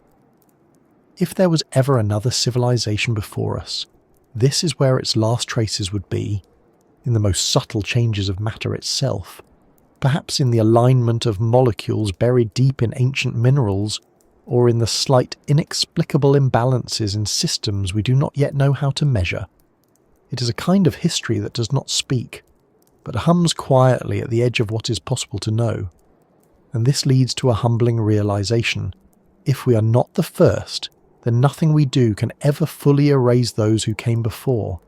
Speaker 1: If there was ever another civilization before us, this is where its last traces would be, in the most subtle changes of matter itself, perhaps in the alignment of molecules buried deep in ancient minerals, or in the slight inexplicable imbalances in systems we do not yet know how to measure. It is a kind of history that does not speak, but hums quietly at the edge of what is possible to know. And this leads to a humbling realization. If we are not the first, then nothing we do can ever fully erase those who came before.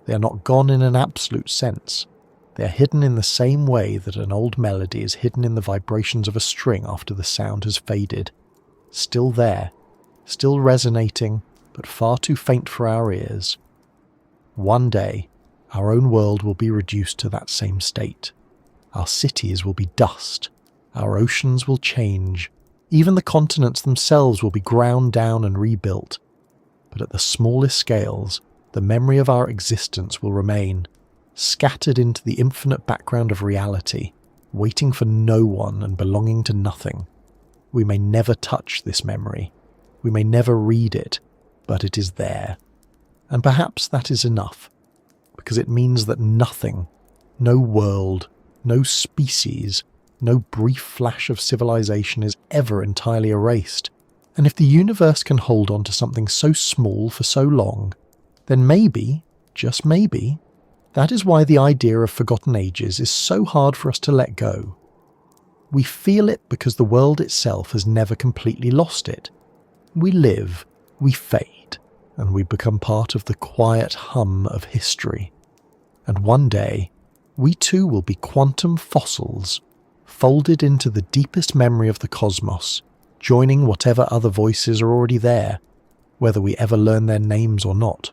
Speaker 1: They are not gone in an absolute sense. They are hidden in the same way that an old melody is hidden in the vibrations of a string after the sound has faded. Still there, still resonating, but far too faint for our ears. One day, our own world will be reduced to that same state. Our cities will be dust. Our oceans will change. Even the continents themselves will be ground down and rebuilt. But at the smallest scales, the memory of our existence will remain, scattered into the infinite background of reality, waiting for no one and belonging to nothing. We may never touch this memory. We may never read it, but it is there. And perhaps that is enough, because it means that nothing, no world, no species, no brief flash of civilization is ever entirely erased. And if the universe can hold on to something so small for so long, then maybe, just maybe, that is why the idea of forgotten ages is so hard for us to let go. We feel it because the world itself has never completely lost it. We live, we fade, and we become part of the quiet hum of history. And one day, we too will be quantum fossils, folded into the deepest memory of the cosmos, joining whatever other voices are already there, whether we ever learn their names or not.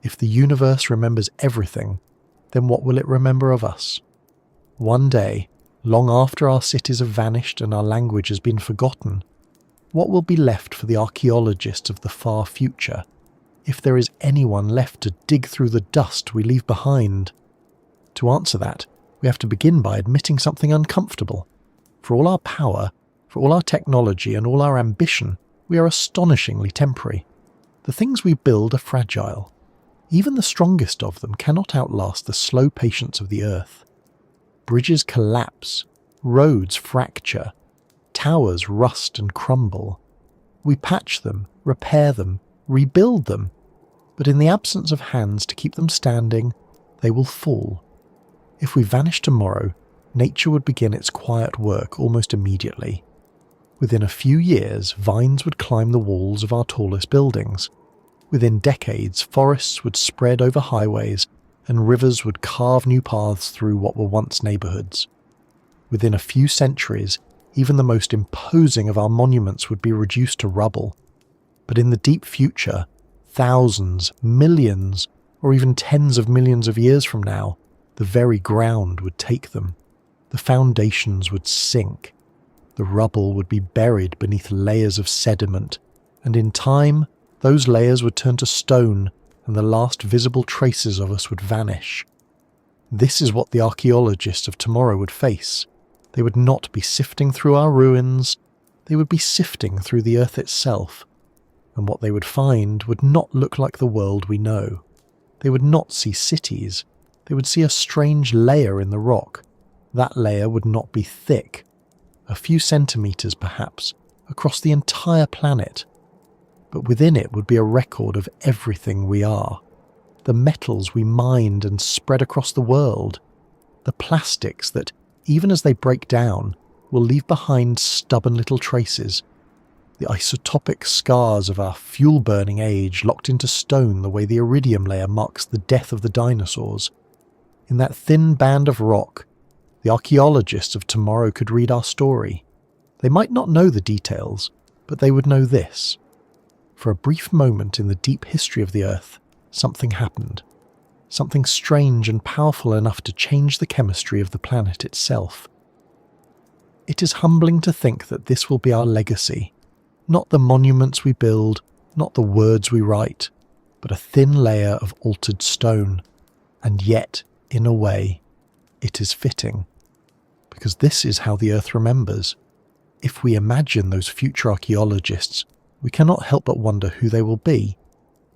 Speaker 1: If the universe remembers everything, then what will it remember of us? One day, long after our cities have vanished and our language has been forgotten, what will be left for the archaeologists of the far future, if there is anyone left to dig through the dust we leave behind? To answer that, we have to begin by admitting something uncomfortable. For all our power, for all our technology and all our ambition, we are astonishingly temporary. The things we build are fragile. Even the strongest of them cannot outlast the slow patience of the earth. Bridges collapse, roads fracture, towers rust and crumble. We patch them, repair them, rebuild them, but in the absence of hands to keep them standing, they will fall. If we vanish tomorrow, nature would begin its quiet work almost immediately. Within a few years, vines would climb the walls of our tallest buildings. Within decades, forests would spread over highways, and rivers would carve new paths through what were once neighbourhoods. Within a few centuries, even the most imposing of our monuments would be reduced to rubble. But in the deep future, thousands, millions, or even tens of millions of years from now, the very ground would take them. The foundations would sink. The rubble would be buried beneath layers of sediment, and in time, those layers would turn to stone, and the last visible traces of us would vanish. This is what the archaeologists of tomorrow would face. They would not be sifting through our ruins, they would be sifting through the earth itself, and what they would find would not look like the world we know. They would not see cities, they would see a strange layer in the rock. That layer would not be thick, a few centimetres perhaps, across the entire planet, but within it would be a record of everything we are. The metals we mined and spread across the world, the plastics that, even as they break down, will leave behind stubborn little traces, the isotopic scars of our fuel-burning age locked into stone the way the iridium layer marks the death of the dinosaurs. In that thin band of rock, the archaeologists of tomorrow could read our story. They might not know the details, but they would know this. For a brief moment in the deep history of the Earth, something happened. Something strange and powerful enough to change the chemistry of the planet itself. It is humbling to think that this will be our legacy. Not the monuments we build, not the words we write, but a thin layer of altered stone. And yet, in a way, it is fitting. Because this is how the Earth remembers. If we imagine those future archaeologists, we cannot help but wonder who they will be.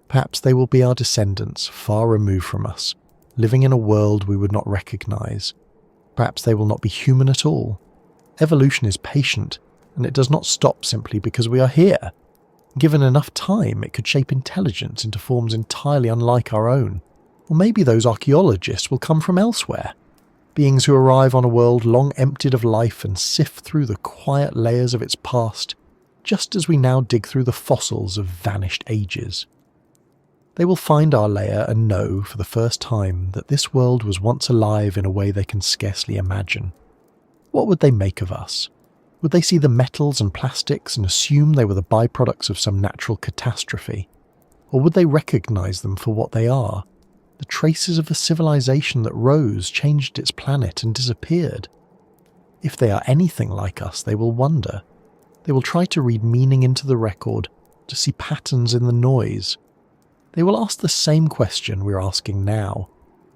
Speaker 1: Perhaps they will be our descendants, far removed from us, living in a world we would not recognise. Perhaps they will not be human at all. Evolution is patient, and it does not stop simply because we are here. Given enough time, it could shape intelligence into forms entirely unlike our own. Or maybe those archaeologists will come from elsewhere. Beings who arrive on a world long emptied of life and sift through the quiet layers of its past, just as we now dig through the fossils of vanished ages. They will find our layer and know, for the first time, that this world was once alive in a way they can scarcely imagine. What would they make of us? Would they see the metals and plastics and assume they were the byproducts of some natural catastrophe? Or would they recognise them for what they are? The traces of a civilization that rose, changed its planet and disappeared. If they are anything like us, they will wonder. They will try to read meaning into the record, to see patterns in the noise. They will ask the same question we're asking now.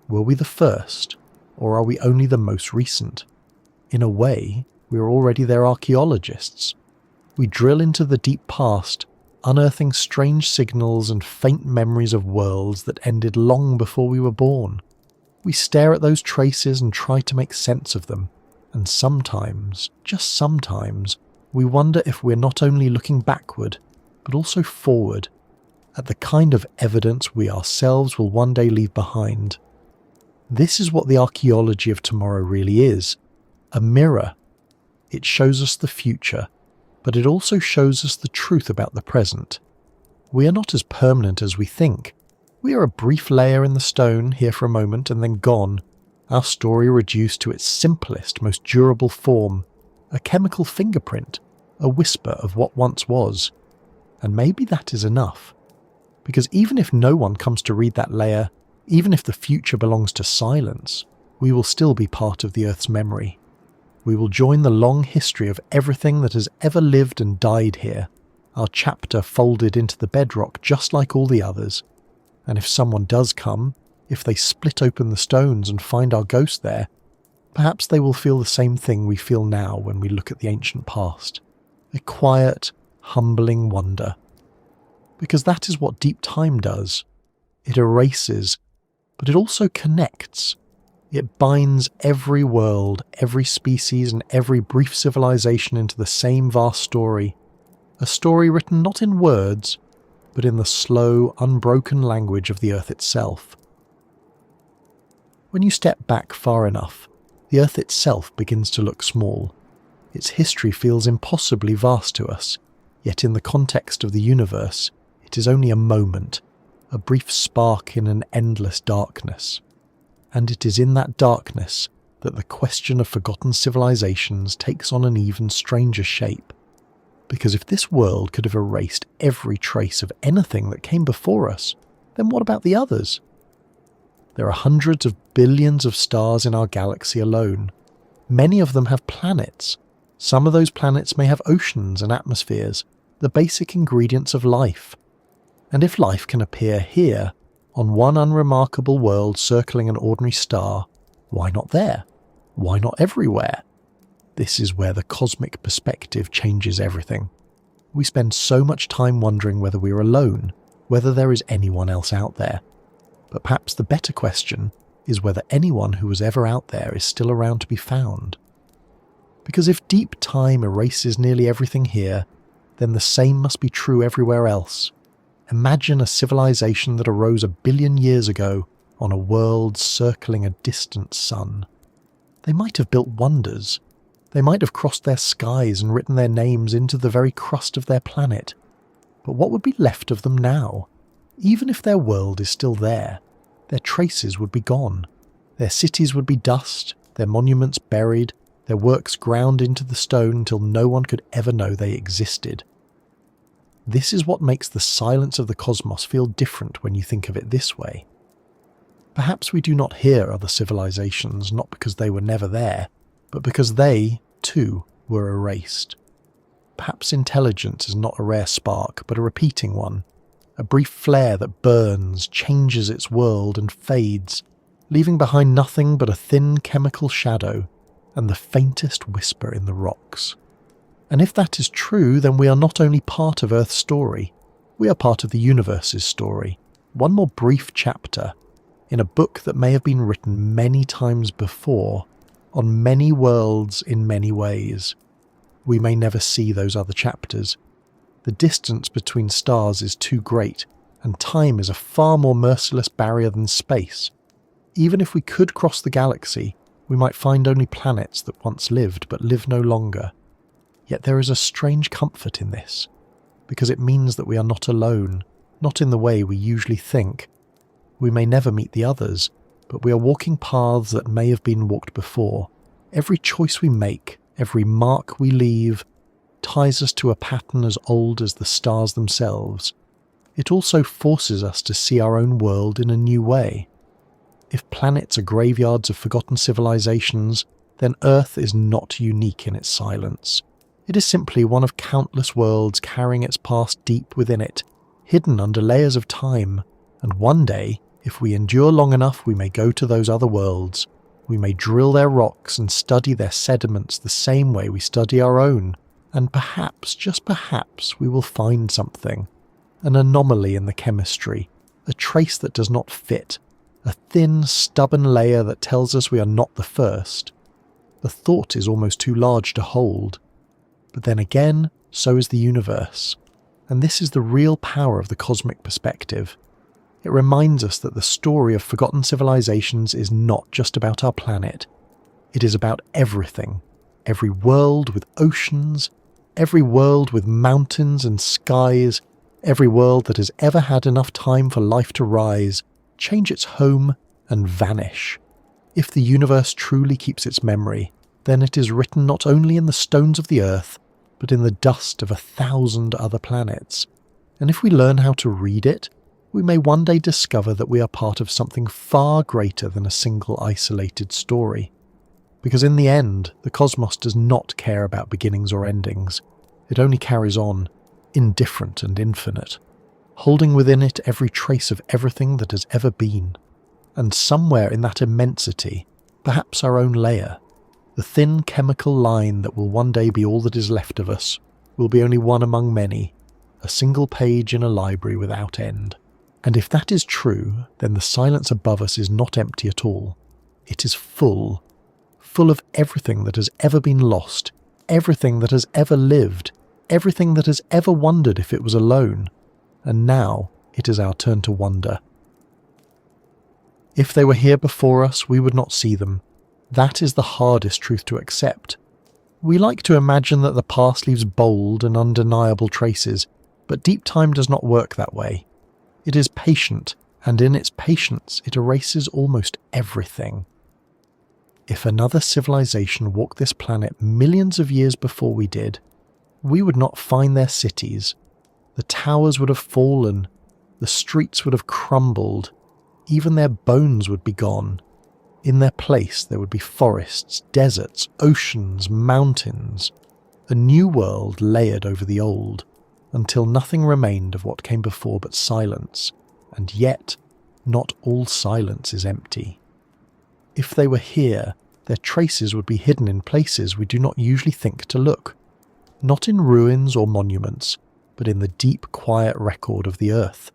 Speaker 1: Were we the first, or are we only the most recent? In a way, we are already their archaeologists. We drill into the deep past, unearthing strange signals and faint memories of worlds that ended long before we were born. We stare at those traces and try to make sense of them, and sometimes, just sometimes, we wonder if we're not only looking backward, but also forward, at the kind of evidence we ourselves will one day leave behind. This is what the archaeology of tomorrow really is, a mirror. It shows us the future, but it also shows us the truth about the present. We are not as permanent as we think. We are a brief layer in the stone, here for a moment and then gone, our story reduced to its simplest, most durable form, a chemical fingerprint, a whisper of what once was. And maybe that is enough. Because even if no one comes to read that layer, even if the future belongs to silence, we will still be part of the Earth's memory. We will join the long history of everything that has ever lived and died here, our chapter folded into the bedrock just like all the others. And if someone does come, if they split open the stones and find our ghost there, perhaps they will feel the same thing we feel now when we look at the ancient past. A quiet, humbling wonder. Because that is what deep time does. It erases, but it also connects. It binds every world, every species, and every brief civilization into the same vast story. A story written not in words, but in the slow, unbroken language of the Earth itself. When you step back far enough, the Earth itself begins to look small. Its history feels impossibly vast to us, yet in the context of the universe, it is only a moment, a brief spark in an endless darkness. And it is in that darkness that the question of forgotten civilizations takes on an even stranger shape. Because if this world could have erased every trace of anything that came before us, then what about the others? There are hundreds of billions of stars in our galaxy alone. Many of them have planets. Some of those planets may have oceans and atmospheres, the basic ingredients of life. And if life can appear here, on one unremarkable world circling an ordinary star, why not there? Why not everywhere? This is where the cosmic perspective changes everything. We spend so much time wondering whether we're alone, whether there is anyone else out there. But perhaps the better question is whether anyone who was ever out there is still around to be found. Because if deep time erases nearly everything here, then the same must be true everywhere else. Imagine a civilization that arose 1 billion years ago on a world circling a distant sun. They might have built wonders. They might have crossed their skies and written their names into the very crust of their planet. But what would be left of them now? Even if their world is still there, their traces would be gone. Their cities would be dust, their monuments buried, their works ground into the stone until no one could ever know they existed. This is what makes the silence of the cosmos feel different when you think of it this way. Perhaps we do not hear other civilizations not because they were never there, but because they, too, were erased. Perhaps intelligence is not a rare spark, but a repeating one, a brief flare that burns, changes its world and fades, leaving behind nothing but a thin chemical shadow and the faintest whisper in the rocks. And if that is true, then we are not only part of Earth's story, we are part of the universe's story, one more brief chapter, in a book that may have been written many times before, on many worlds in many ways. We may never see those other chapters. The distance between stars is too great, and time is a far more merciless barrier than space. Even if we could cross the galaxy, we might find only planets that once lived but live no longer. Yet there is a strange comfort in this, because it means that we are not alone, not in the way we usually think. We may never meet the others, but we are walking paths that may have been walked before. Every choice we make, every mark we leave, ties us to a pattern as old as the stars themselves. It also forces us to see our own world in a new way. If planets are graveyards of forgotten civilizations, then Earth is not unique in its silence. It is simply one of countless worlds carrying its past deep within it, hidden under layers of time, and one day, if we endure long enough, we may go to those other worlds. We may drill their rocks and study their sediments the same way we study our own, and perhaps, just perhaps, we will find something. An anomaly in the chemistry, a trace that does not fit, a thin, stubborn layer that tells us we are not the first. The thought is almost too large to hold. But then again, so is the universe. And this is the real power of the cosmic perspective. It reminds us that the story of forgotten civilizations is not just about our planet. It is about everything. Every world with oceans, every world with mountains and skies, every world that has ever had enough time for life to rise, change its home, and vanish. If the universe truly keeps its memory, then it is written not only in the stones of the earth, but in the dust of 1,000 other planets. And if we learn how to read it, we may one day discover that we are part of something far greater than a single isolated story. Because in the end, the cosmos does not care about beginnings or endings. It only carries on, indifferent and infinite, holding within it every trace of everything that has ever been. And somewhere in that immensity, perhaps our own layer, the thin chemical line that will one day be all that is left of us, will be only one among many, a single page in a library without end. And if that is true, then the silence above us is not empty at all. It is full of everything that has ever been lost, everything that has ever lived, everything that has ever wondered if it was alone. And now it is our turn to wonder. If they were here before us, we would not see them. That is the hardest truth to accept. We like to imagine that the past leaves bold and undeniable traces, but deep time does not work that way. It is patient, and in its patience it erases almost everything. If another civilization walked this planet millions of years before we did, we would not find their cities. The towers would have fallen, the streets would have crumbled, even their bones would be gone. In their place there would be forests, deserts, oceans, mountains, a new world layered over the old, until nothing remained of what came before but silence, and yet not all silence is empty. If they were here, their traces would be hidden in places we do not usually think to look, not in ruins or monuments, but in the deep quiet record of the earth.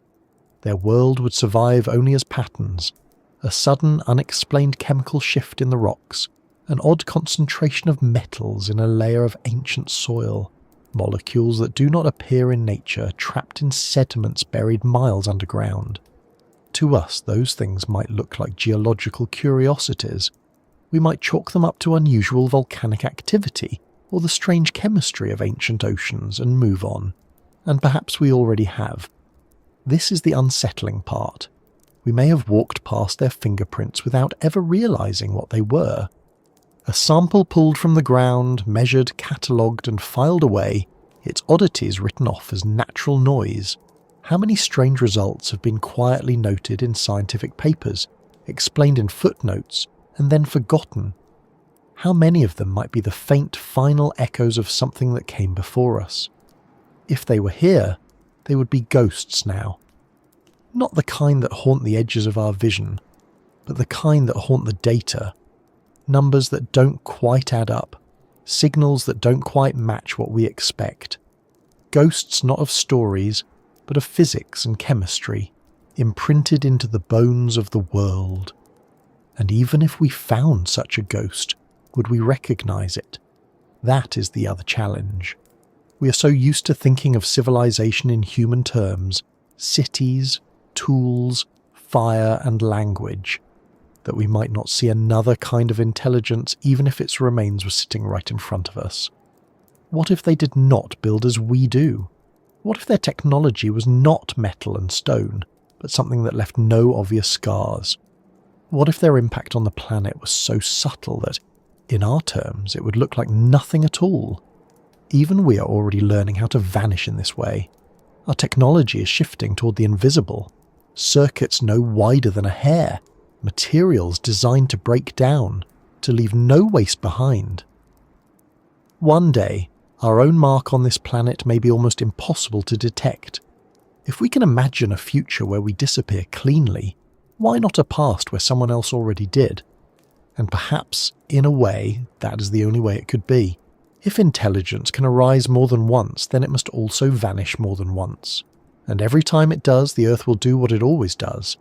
Speaker 1: Their world would survive only as patterns, a sudden unexplained chemical shift in the rocks, an odd concentration of metals in a layer of ancient soil, molecules that do not appear in nature, trapped in sediments buried miles underground. To us, those things might look like geological curiosities. We might chalk them up to unusual volcanic activity or the strange chemistry of ancient oceans and move on. And perhaps we already have. This is the unsettling part. We may have walked past their fingerprints without ever realizing what they were. A sample pulled from the ground, measured, catalogued and filed away, its oddities written off as natural noise. How many strange results have been quietly noted in scientific papers, explained in footnotes, and then forgotten? How many of them might be the faint final echoes of something that came before us? If they were here, they would be ghosts now. Not the kind that haunt the edges of our vision, but the kind that haunt the data. Numbers that don't quite add up, signals that don't quite match what we expect. Ghosts not of stories, but of physics and chemistry, imprinted into the bones of the world. And even if we found such a ghost, would we recognize it? That is the other challenge. We are so used to thinking of civilization in human terms, cities, tools, fire and language, that we might not see another kind of intelligence even if its remains were sitting right in front of us. What if they did not build as we do? What if their technology was not metal and stone, but something that left no obvious scars? What if their impact on the planet was so subtle that, in our terms, it would look like nothing at all? Even we are already learning how to vanish in this way. Our technology is shifting toward the invisible. Circuits no wider than a hair, materials designed to break down, to leave no waste behind. One day, our own mark on this planet may be almost impossible to detect. If we can imagine a future where we disappear cleanly, why not a past where someone else already did? And perhaps, in a way, that is the only way it could be. If intelligence can arise more than once, then it must also vanish more than once. And every time it does, the Earth will do what it always does: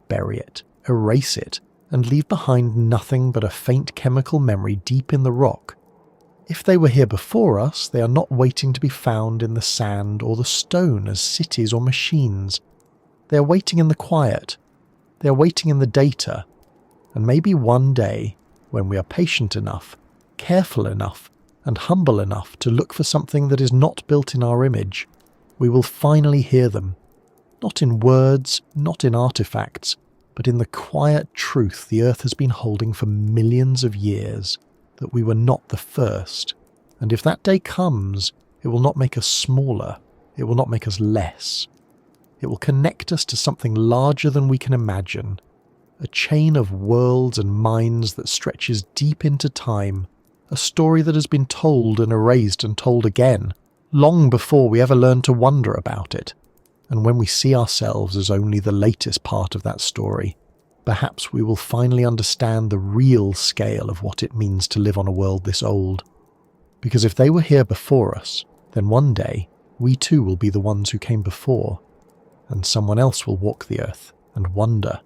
Speaker 1: bury it, erase it, and leave behind nothing but a faint chemical memory deep in the rock. If they were here before us, they are not waiting to be found in the sand or the stone as cities or machines. They are waiting in the quiet. They are waiting in the data. And maybe one day, when we are patient enough, careful enough, and humble enough to look for something that is not built in our image, we will finally hear them. Not in words, not in artifacts, but in the quiet truth the Earth has been holding for millions of years, that we were not the first. And if that day comes, it will not make us smaller, it will not make us less. It will connect us to something larger than we can imagine, a chain of worlds and minds that stretches deep into time, a story that has been told and erased and told again, long before we ever learned to wonder about it. And when we see ourselves as only the latest part of that story, perhaps we will finally understand the real scale of what it means to live on a world this old. Because if they were here before us, then one day we too will be the ones who came before, and someone else will walk the earth and wonder.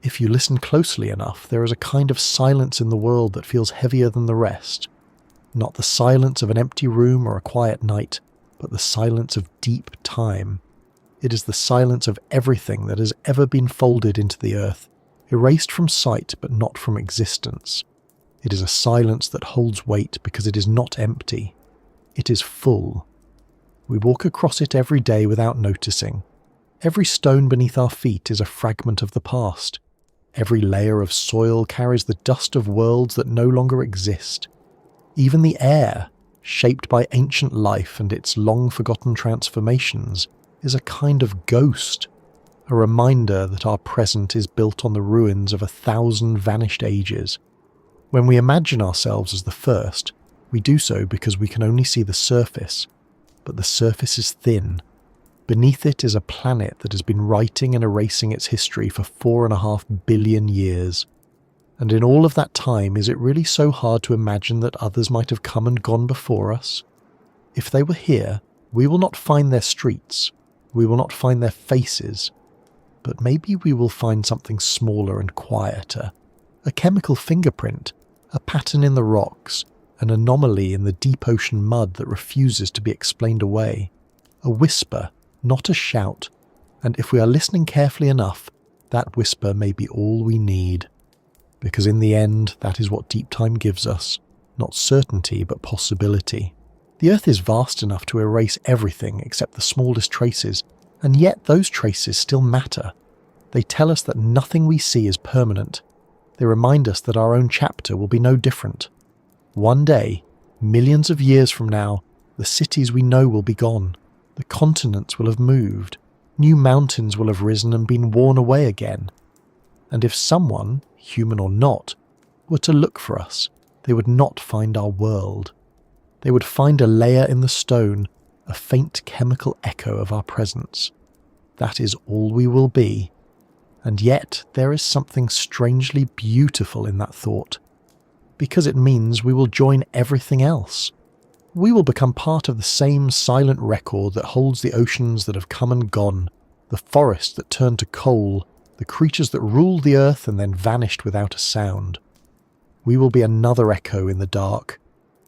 Speaker 1: If you listen closely enough, there is a kind of silence in the world that feels heavier than the rest. Not the silence of an empty room or a quiet night, but the silence of deep time. It is the silence of everything that has ever been folded into the earth, erased from sight but not from existence. It is a silence that holds weight because it is not empty. It is full. We walk across it every day without noticing. Every stone beneath our feet is a fragment of the past. Every layer of soil carries the dust of worlds that no longer exist. Even the air, shaped by ancient life and its long-forgotten transformations, is a kind of ghost, a reminder that our present is built on the ruins of 1,000 vanished ages. When we imagine ourselves as the first, we do so because we can only see the surface, but the surface is thin. Beneath it is a planet that has been writing and erasing its history for 4.5 billion years. And in all of that time, is it really so hard to imagine that others might have come and gone before us? If they were here, we will not find their streets, we will not find their faces, but maybe we will find something smaller and quieter, a chemical fingerprint, a pattern in the rocks, an anomaly in the deep ocean mud that refuses to be explained away, a whisper, not a shout, and if we are listening carefully enough, that whisper may be all we need. Because in the end, that is what deep time gives us, not certainty but possibility. The Earth is vast enough to erase everything except the smallest traces, and yet those traces still matter. They tell us that nothing we see is permanent. They remind us that our own chapter will be no different. One day, millions of years from now, the cities we know will be gone. The continents will have moved. New mountains will have risen and been worn away again. And if someone, human or not, were to look for us, they would not find our world. They would find a layer in the stone, a faint chemical echo of our presence. That is all we will be. And yet there is something strangely beautiful in that thought, because it means we will join everything else. We will become part of the same silent record that holds the oceans that have come and gone, the forests that turned to coal, the creatures that ruled the earth and then vanished without a sound. We will be another echo in the dark,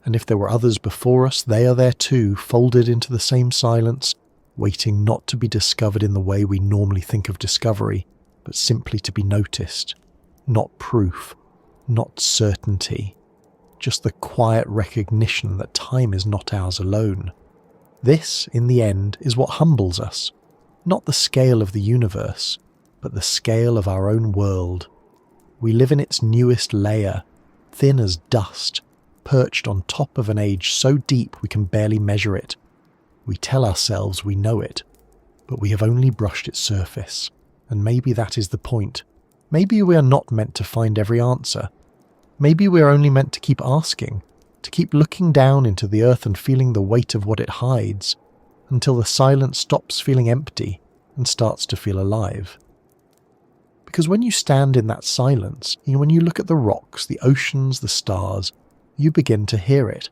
Speaker 1: and if there were others before us, they are there too, folded into the same silence, waiting not to be discovered in the way we normally think of discovery, but simply to be noticed. Not proof, not certainty, just the quiet recognition that time is not ours alone. This, in the end, is what humbles us, not the scale of the universe, but the scale of our own world. We live in its newest layer, thin as dust, perched on top of an age so deep we can barely measure it. We tell ourselves we know it, but we have only brushed its surface, and maybe that is the point. Maybe we are not meant to find every answer. Maybe we are only meant to keep asking, to keep looking down into the earth and feeling the weight of what it hides, until the silence stops feeling empty and starts to feel alive. Because when you stand in that silence, when you look at the rocks, the oceans, the stars, you begin to hear it.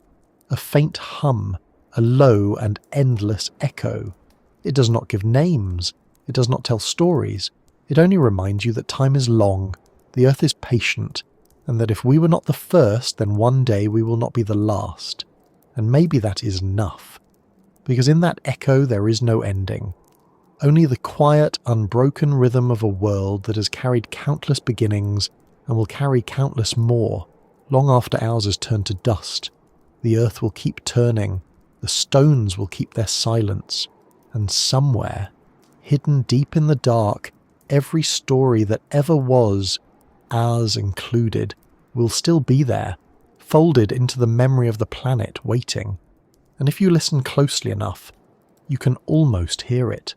Speaker 1: A faint hum, a low and endless echo. It does not give names. It does not tell stories. It only reminds you that time is long, the earth is patient, and that if we were not the first, then one day we will not be the last. And maybe that is enough. Because in that echo there is no ending. Only the quiet, unbroken rhythm of a world that has carried countless beginnings and will carry countless more, long after ours has turned to dust. The earth will keep turning, the stones will keep their silence, and somewhere, hidden deep in the dark, every story that ever was, ours included, will still be there, folded into the memory of the planet waiting. And if you listen closely enough, You can almost hear it.